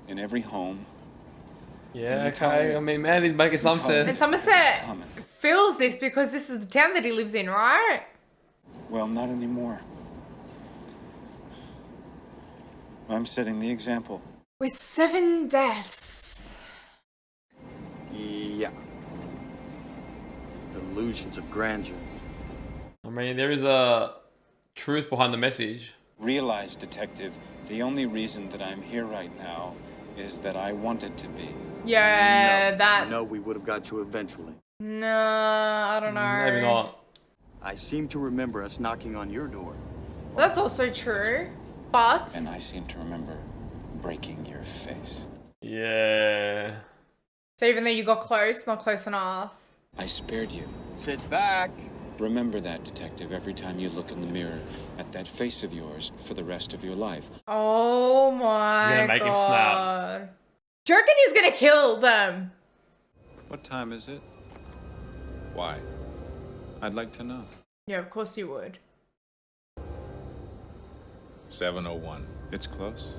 in every home. Yeah, okay. I mean, man, he's making some sense. And Somerset feels this because this is the town that he lives in, right? Well, not anymore. I'm setting the example. With 7 deaths. Yeah. Illusions of grandeur. I mean, there is a truth behind the message. Realize, Detective, the only reason that I'm here right now is that I wanted to be. Yeah, No, we would have got you eventually. No, I don't know. Maybe not. I seem to remember us knocking on your door. That's also true. But And I seem to remember breaking your face. Yeah. so even though you got close, not close enough. I spared you. Sit back. Remember that, Detective, every time you look in the mirror at that face of yours for the rest of your life. Oh my He's gonna make him snap. God. Do you reckon he's gonna kill them? What time is it? Why? I'd like to know. Yeah, of course you would. 7:01. It's close.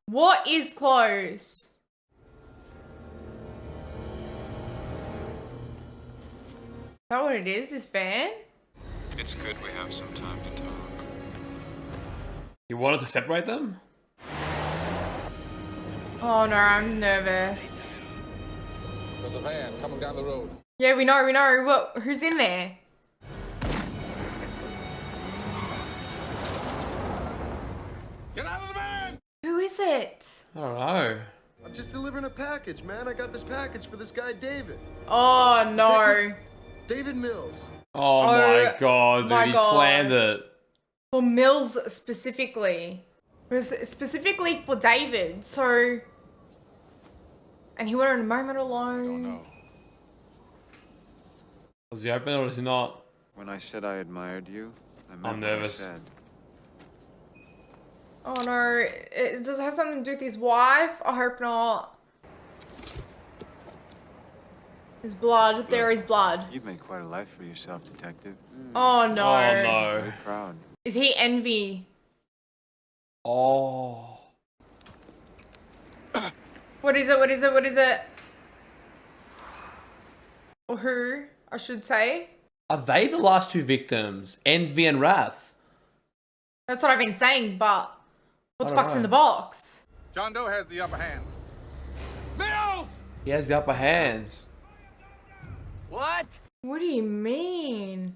What is close? Is that what it is, this van? It's good we have some time to talk. You wanted to separate them? Oh no, I'm nervous. There's a van coming down the road. Yeah, we know. What? Who's in there? Get out of the van! Who is it? I don't know. I'm just delivering a package, man. I got this package for this guy, David. Oh no. David Mills. Oh my God, dude. my He God. planned it. For Mills specifically. It was specifically for David, so... And he went on a moment alone. Don't know. Was he open or was he not? When I said I admired you, I meant I'm nervous. what I said. Oh no, does it have something to do with his wife? I hope not. His blood, there is blood. You've made quite a life for yourself, Detective. Oh no. Oh no. Very proud. Is he envy? Oh. What is it? Or who, I should say. Are they the last two victims? Envy and Wrath? That's what I've been saying, but what the I don't fuck's in know. the box? John Doe has the upper hand. Mills! He has the upper hand. What? What do you mean?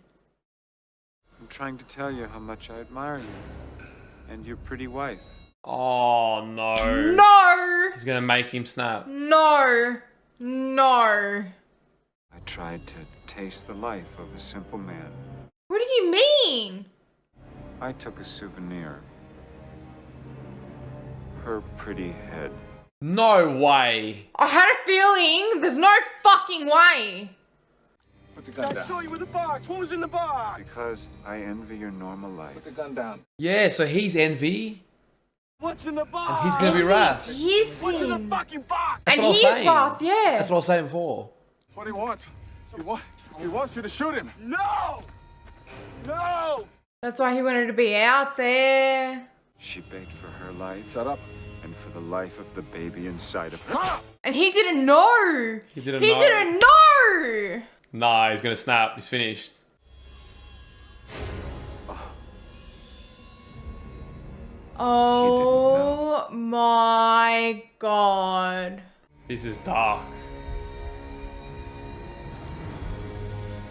I'm trying to tell you how much I admire you. And your pretty wife. Oh no. No! He's gonna make him snap. No! I tried to taste the life of a simple man. What do you mean? I took a souvenir. Her pretty head. No way. I had a feeling there's no fucking way. Put the gun down. I saw you with the box. What was in the box? Because I envy your normal life. Put the gun down. Yeah, so he's Envy What's in the box? and he's gonna be Wrath. He's What's in the fucking box? That's And what I was he's saying. Wrath, yeah. That's what I was saying before. That's what he wants. He wants you to shoot him. No! No! That's why he wanted to be out there. She begged for her life. Shut up. And for the life of the baby inside of her. And he didn't know. He didn't He know. didn't know. Nah, he's gonna snap. He's finished. Oh my God. This is dark.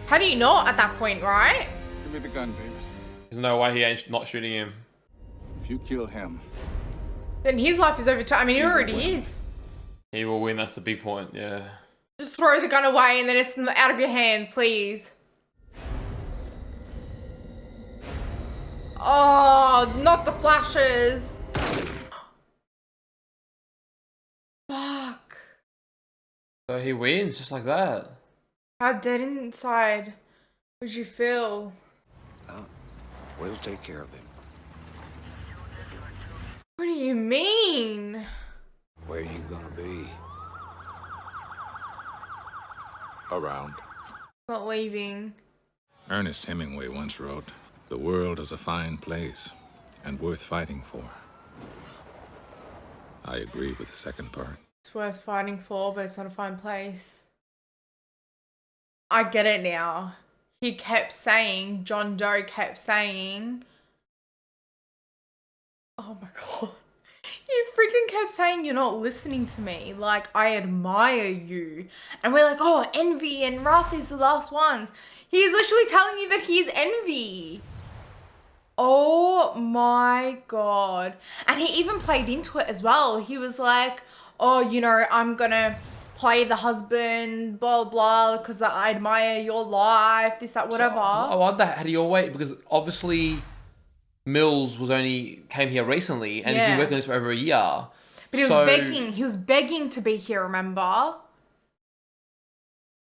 How do you not at that point, right? Give me the gun, David. There's no way he ain't not shooting him. If you kill him, Then his life is over. I mean, he already is. He will win. That's the big point. Yeah. Just throw the gun away and then it's out of your hands, please. Oh, not the flashes. Fuck. So he wins just like that. How dead inside would you feel? We'll take care of him. What do you mean? Where are you gonna be? around. Not leaving. Ernest Hemingway once wrote, "The world is a fine place and worth fighting for." I agree with the second part. It's worth fighting for, but it's not a fine place. I get it now. He kept saying, John Doe kept saying, oh my God. He freaking kept saying, you're not listening to me. Like, I admire you. And we're like, oh, Envy and Wrath is the last ones. He is literally telling you that he is Envy. Oh my God. And he even played into it as well. He was like, oh, you know, I'm going to play the husband, blah, blah, because I admire your life, this, that, whatever. So, I wonder, had he always, because obviously Mills came here recently and he's been working on this for over a year. But he was begging to be here, remember?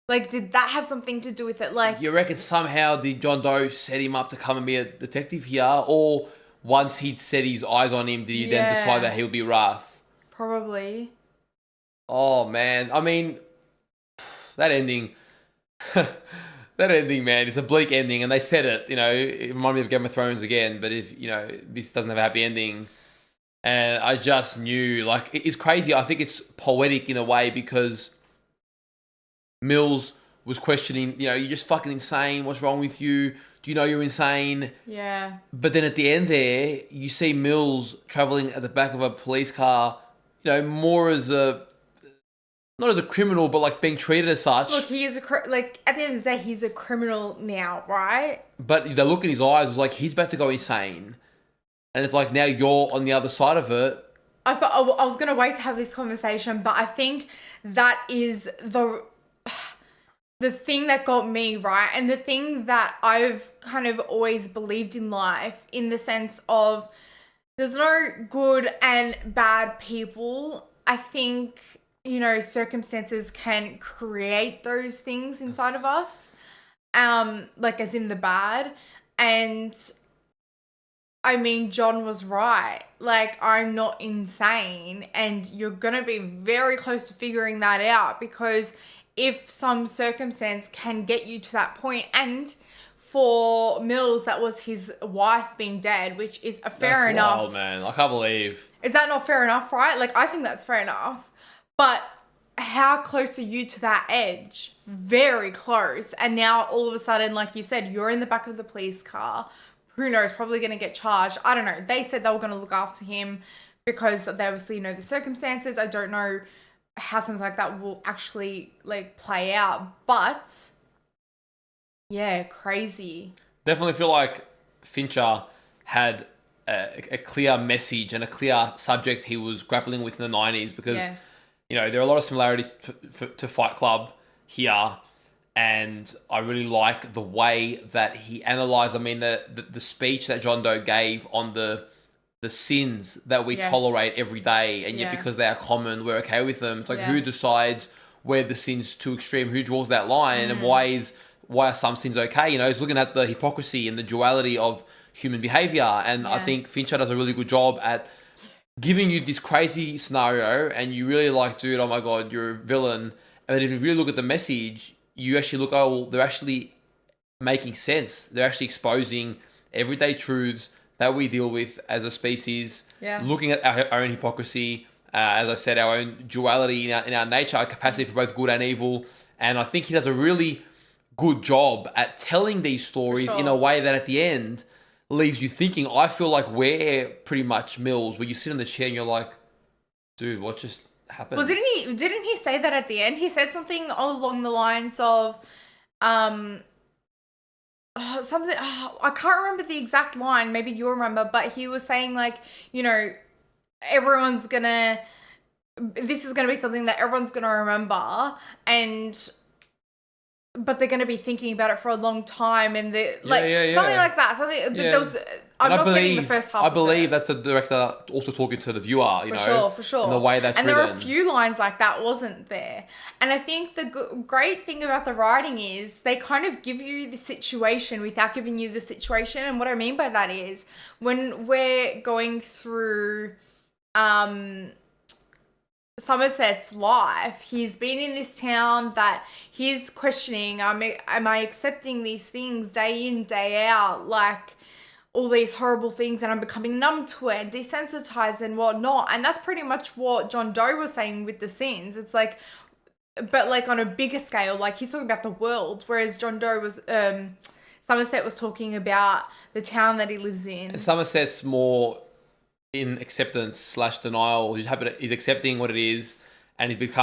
Like, did that have something to do with it? Like, you reckon somehow did John Doe set him up to come and be a detective here? Or once he'd set his eyes on him, did he then decide that he would be Wrath? Probably. Oh, man. I mean, that ending... that ending, man, it's a bleak ending. And they said it, you know, it reminded me of Game of Thrones again. But if, you know, this doesn't have a happy ending... And I just knew, like, it's crazy. I think it's poetic in a way because... Mills was questioning, you know, you're just fucking insane. What's wrong with you? Do you know you're insane? Yeah. But then at the end there, you see Mills traveling at the back of a police car, you know, more as a, not as a criminal, but like being treated as such. Look, he is like, at the end of the day, he's a criminal now, right? But the look in his eyes was like, he's about to go insane. And it's like, now you're on the other side of it. I thought I was going to wait to have this conversation, but I think that is the thing that got me, right? And the thing that I've kind of always believed in life, in the sense of there's no good and bad people. I think, you know, circumstances can create those things inside of us, like as in the bad. And I mean, John was right. Like, I'm not insane, and you're going to be very close to figuring that out, because if some circumstance can get you to that point, and for Mills, that was his wife being dead, which is fair enough. Wild, man. I can't believe. Is that not fair enough, right? Like, I think that's fair enough. But how close are you to that edge? Very close. And now all of a sudden, like you said, you're in the back of the police car. Who knows? Probably going to get charged. I don't know. They said they were going to look after him because they obviously know the circumstances. I don't know how something like that will actually like play out, but yeah, crazy. Definitely feel like Fincher had a clear message and a clear subject he was grappling with in the 90s, because you know, there are a lot of similarities to Fight Club here, and I really like the way that he analysed. I mean, the speech that John Doe gave on the sins that we tolerate every day, and yet because they are common, we're okay with them. It's like, who decides where the sin's too extreme? Who draws that line? And why are some sins okay? You know, he's looking at the hypocrisy and the duality of human behavior. And I think Fincher does a really good job at giving you this crazy scenario, and you really like, dude, oh my God, you're a villain. And if you really look at the message, you actually look, oh, well, they're actually making sense. They're actually exposing everyday truths that we deal with as a species, looking at our own hypocrisy, as I said, our own duality in our nature, our capacity for both good and evil. And I think he does a really good job at telling these stories in a way that at the end leaves you thinking. I feel like we're pretty much Mills, where you sit in the chair and you're like, dude, what just happened? Well, didn't he say that at the end? He said something along the lines of, something, I can't remember the exact line, maybe you'll remember, but he was saying, like, you know, this is gonna be something that everyone's gonna remember, but they're gonna be thinking about it for a long time, and something like that. There was, I'm not getting the first half. I believe that's the director also talking to the viewer, you know, for sure. In the way that's and written. There are a few lines like that, wasn't there? And I think the great thing about the writing is they kind of give you the situation without giving you the situation. And what I mean by that is when we're going through Somerset's life, he's been in this town that he's questioning, am I accepting these things day in, day out, like all these horrible things, and I'm becoming numb to it, desensitized and whatnot. And that's pretty much what John Doe was saying with the sins. It's like, but like on a bigger scale, like he's talking about the world, whereas John Doe was, Somerset was talking about the town that he lives in. And Somerset's more in acceptance / denial. He's accepting what it is, and he's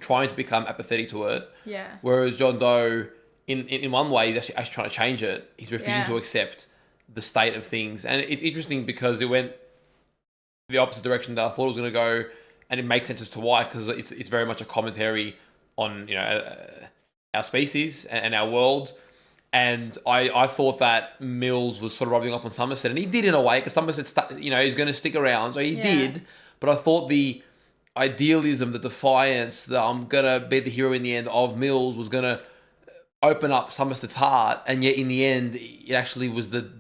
trying to become apathetic to it. Yeah. Whereas John Doe, in one way, he's actually trying to change it. He's refusing to accept the state of things. And it's interesting because it went the opposite direction that I thought it was going to go, and it makes sense as to why, because it's very much a commentary on, you know, our species and our world. And I thought that Mills was sort of rubbing off on Somerset, and he did in a way, because Somerset, you know, he's going to stick around, so he did. But I thought the idealism, the defiance, that I'm going to be the hero in the end of Mills was going to open up Somerset's heart, and yet in the end, it actually was the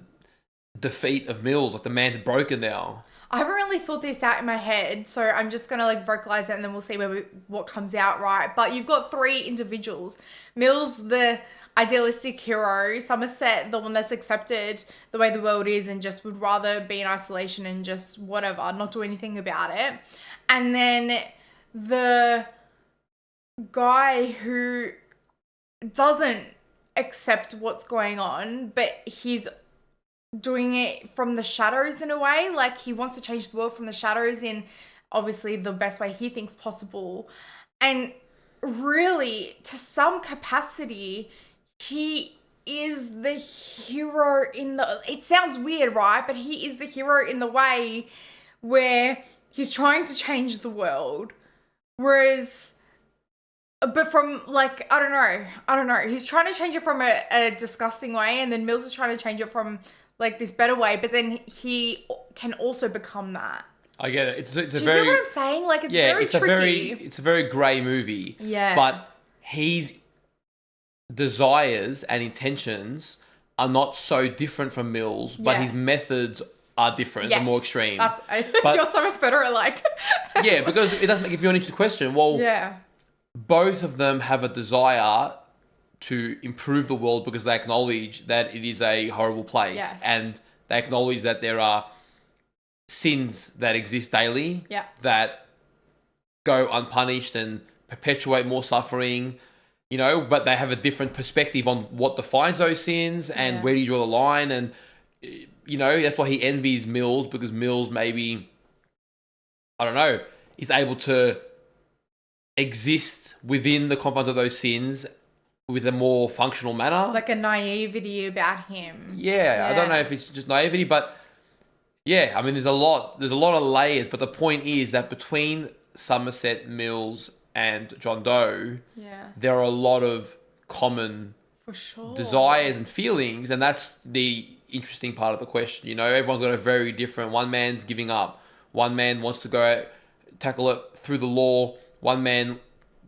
defeat of Mills. Like, the man's broken now. I haven't really thought this out in my head, so I'm just going to like vocalize it and then we'll see what comes out, right? But you've got three individuals. Mills, the idealistic hero. Somerset, the one that's accepted the way the world is and just would rather be in isolation and just whatever, not do anything about it. And then the guy who doesn't accept what's going on, but he's doing it from the shadows in a way. Like, he wants to change the world from the shadows in obviously the best way he thinks possible. And really, to some capacity, he is the hero in the... It sounds weird, right? But he is the hero in the way where he's trying to change the world. Whereas... But from, like, I don't know. He's trying to change it from a disgusting way, and then Mills is trying to change it from... like this better way, but then he can also become that. I get it. It's a Do you very... get what I'm saying? Like, it's very tricky. It's a very grey movie. Yeah. But his desires and intentions are not so different from Mills, but his methods are different and more extreme. You're so much better at like... Yeah, because it doesn't give you an interesting question. Well, both of them have a desire to improve the world because they acknowledge that it is a horrible place. Yes. And they acknowledge that there are sins that exist daily that go unpunished and perpetuate more suffering, you know, but they have a different perspective on what defines those sins and where do you draw the line. And, you know, that's why he envies Mills, because Mills maybe, I don't know, is able to exist within the confines of those sins with a more functional manner. Like a naivety about him. Yeah, I don't know if it's just naivety, but yeah, I mean, there's a lot of layers, but the point is that between Somerset, Mills, and John Doe, there are a lot of common for sure desires and feelings, and that's the interesting part of the question. You know, everyone's got a very different... One man's giving up. One man wants to go tackle it through the law. One man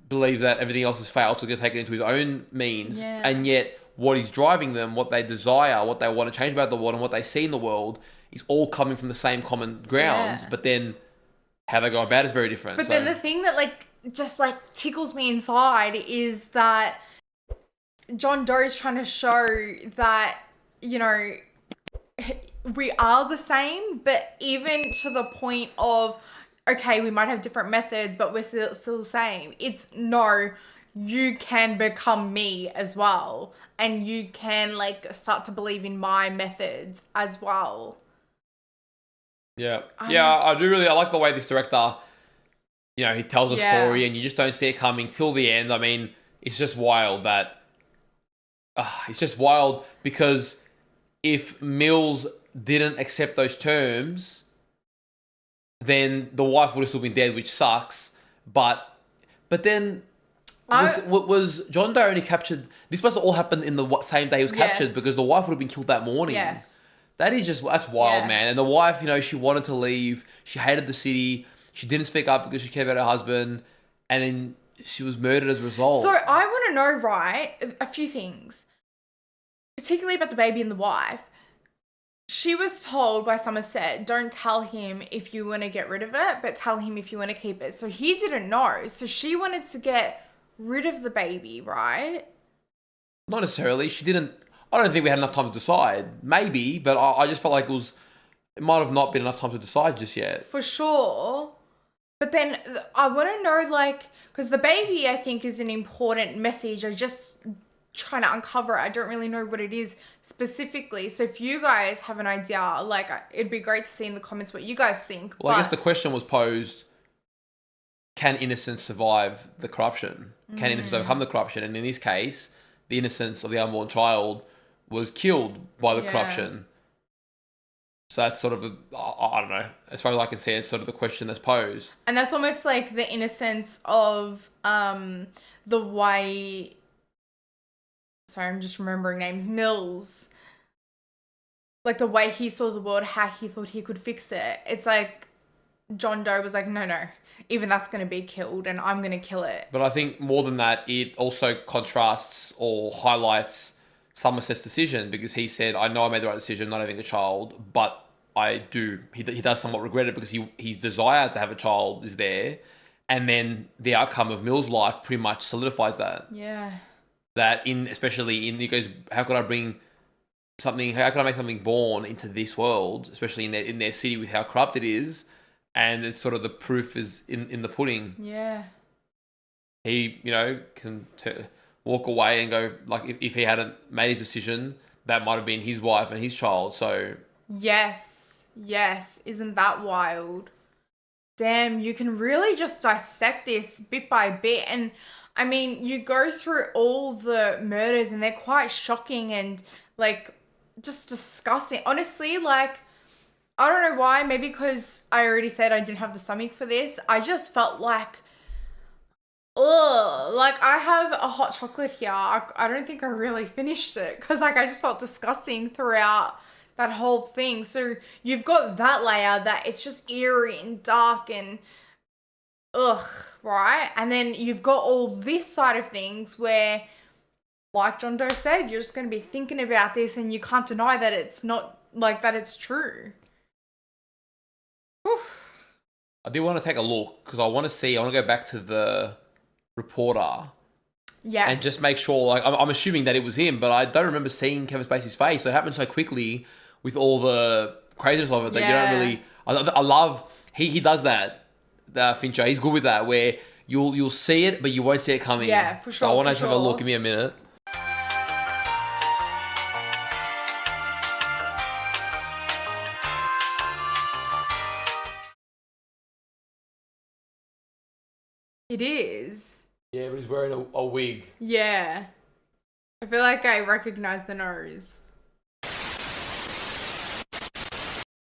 believes that everything else has failed, so he's going to take it into his own means. And yet, what is driving them, what they desire, what they want to change about the world, and what they see in the world is all coming from the same common ground. But then how they go about it is very different. But then the thing that like just like tickles me inside is that John Doe is trying to show that, you know, we are the same, but even to the point of, okay, we might have different methods, but we're still the same. It's no, you can become me as well. And you can like start to believe in my methods as well. Yeah. I like the way this director, you know, he tells a story and you just don't see it coming till the end. I mean, it's just wild that... it's just wild because if Mills didn't accept those terms, then the wife would have still been dead, which sucks. But then was John Doe only captured... This must have all happened in the same day he was captured, because the wife would have been killed that morning. That's wild, man. And the wife, you know, she wanted to leave. She hated the city. She didn't speak up because she cared about her husband. And then she was murdered as a result. So I want to know, right, a few things, particularly about the baby and the wife. She was told by Somerset, don't tell him if you want to get rid of it, but tell him if you want to keep it. So he didn't know. So she wanted to get rid of the baby, right? Not necessarily. She didn't... I don't think we had enough time to decide. Maybe, but I just felt like it might have not been enough time to decide just yet. For sure. But then I want to know, like, because the baby, I think, is an important message. I just trying to uncover it. I don't really know what it is specifically. So if you guys have an idea, like, it'd be great to see in the comments what you guys think. Well, I guess the question was posed, can innocence survive the corruption? Can innocence overcome the corruption? And in this case, the innocence of the unborn child was killed by the corruption. So that's sort of, I don't know, as far as I can see, it's sort of the question that's posed. And that's almost like the innocence of the way, sorry, I'm just remembering names, Mills. Like the way he saw the world, how he thought he could fix it. It's like John Doe was like, no, even that's going to be killed and I'm going to kill it. But I think more than that, it also contrasts or highlights Somerset's decision, because he said, I know I made the right decision not having a child, but he does somewhat regret it because his desire to have a child is there. And then the outcome of Mill's life pretty much solidifies that. Yeah. That he goes, how could I make something born into this world, especially in their city with how corrupt it is. And it's sort of the proof is in the pudding. Yeah. He, can walk away and go, like, if he hadn't made his decision, that might have been his wife and his child. So Yes. Isn't that wild? Damn, you can really just dissect this bit by bit. And I mean, you go through all the murders and they're quite shocking and like just disgusting. Honestly, like, I don't know why. Maybe because I already said I didn't have the stomach for this. I just felt like, ugh. Like, I have a hot chocolate here. I don't think I really finished it because, like, I just felt disgusting throughout that whole thing. So you've got that layer that it's just eerie and dark and ugh, right? And then you've got all this side of things where, like John Doe said, you're just going to be thinking about this and you can't deny that it's not, like, that it's true. Oof. I do want to take a look because I want to go back to the reporter. Yes. And just make sure, like, I'm assuming that it was him, but I don't remember seeing Kevin Spacey's face. So it happened so quickly with all the craziness of it that you don't really. I love he does that. Fincher, he's good with that, where you'll see it, but you won't see it coming. Yeah, for sure. So I want to have a look. Give me a minute. It is. Yeah, but he's wearing a wig. Yeah. I feel like I recognize the nose.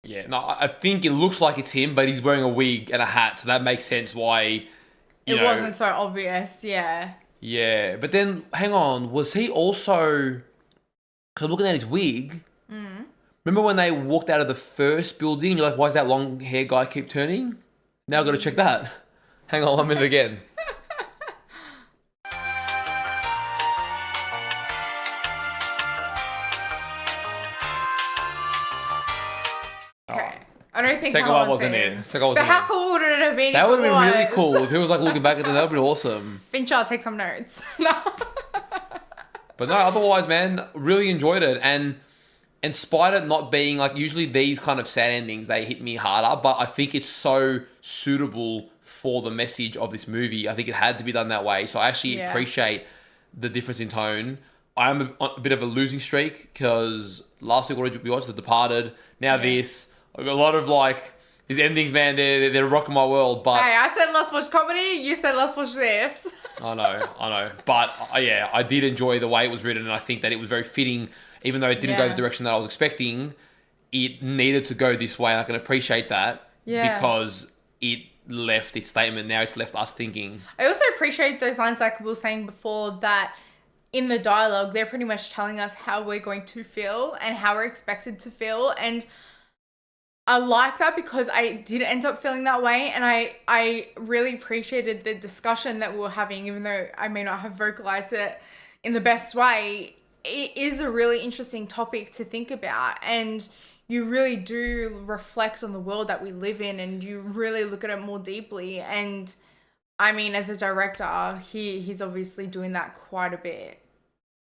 Yeah, no, I think it looks like it's him, but he's wearing a wig and a hat, so that makes sense why, It wasn't so obvious, yeah. Yeah, but then, hang on, was he also... Because looking at his wig, remember when they walked out of the first building, you're like, why does that long hair guy keep turning? Now I've got to check that. Hang on 1 minute again. I don't think Second one wasn't it. But how cool would it have been? That would have been really was? cool if he was like looking back at it. That would be awesome. Fincher, take some notes. No. But no, otherwise, man, really enjoyed it. And in spite of not being like, usually these kind of sad endings, they hit me harder. But I think it's so suitable for the message of this movie. I think it had to be done that way. So I actually appreciate the difference in tone. I'm a bit of a losing streak because last week we watched The Departed. Now this. I've got a lot of like these endings, man. They're rocking my world. But hey, I said let's watch comedy. You said let's watch this. I know. But yeah, I did enjoy the way it was written, and I think that it was very fitting. Even though it didn't go the direction that I was expecting, it needed to go this way, and I can appreciate that because it left its statement. Now it's left us thinking. I also appreciate those lines, like we were saying before, that in the dialogue they're pretty much telling us how we're going to feel and how we're expected to feel, and I like that because I did end up feeling that way, and I really appreciated the discussion that we were having, even though I may not have vocalized it in the best way. It is a really interesting topic to think about, and you really do reflect on the world that we live in, and you really look at it more deeply. And I mean, as a director, he's obviously doing that quite a bit.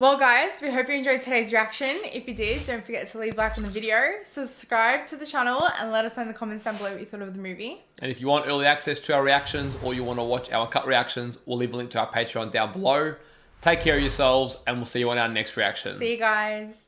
Well, guys, we hope you enjoyed today's reaction. If you did, don't forget to leave a like on the video, subscribe to the channel, and let us know in the comments down below what you thought of the movie. And if you want early access to our reactions, or you want to watch our cut reactions, we'll leave a link to our Patreon down below. Take care of yourselves, and we'll see you on our next reaction. See you guys.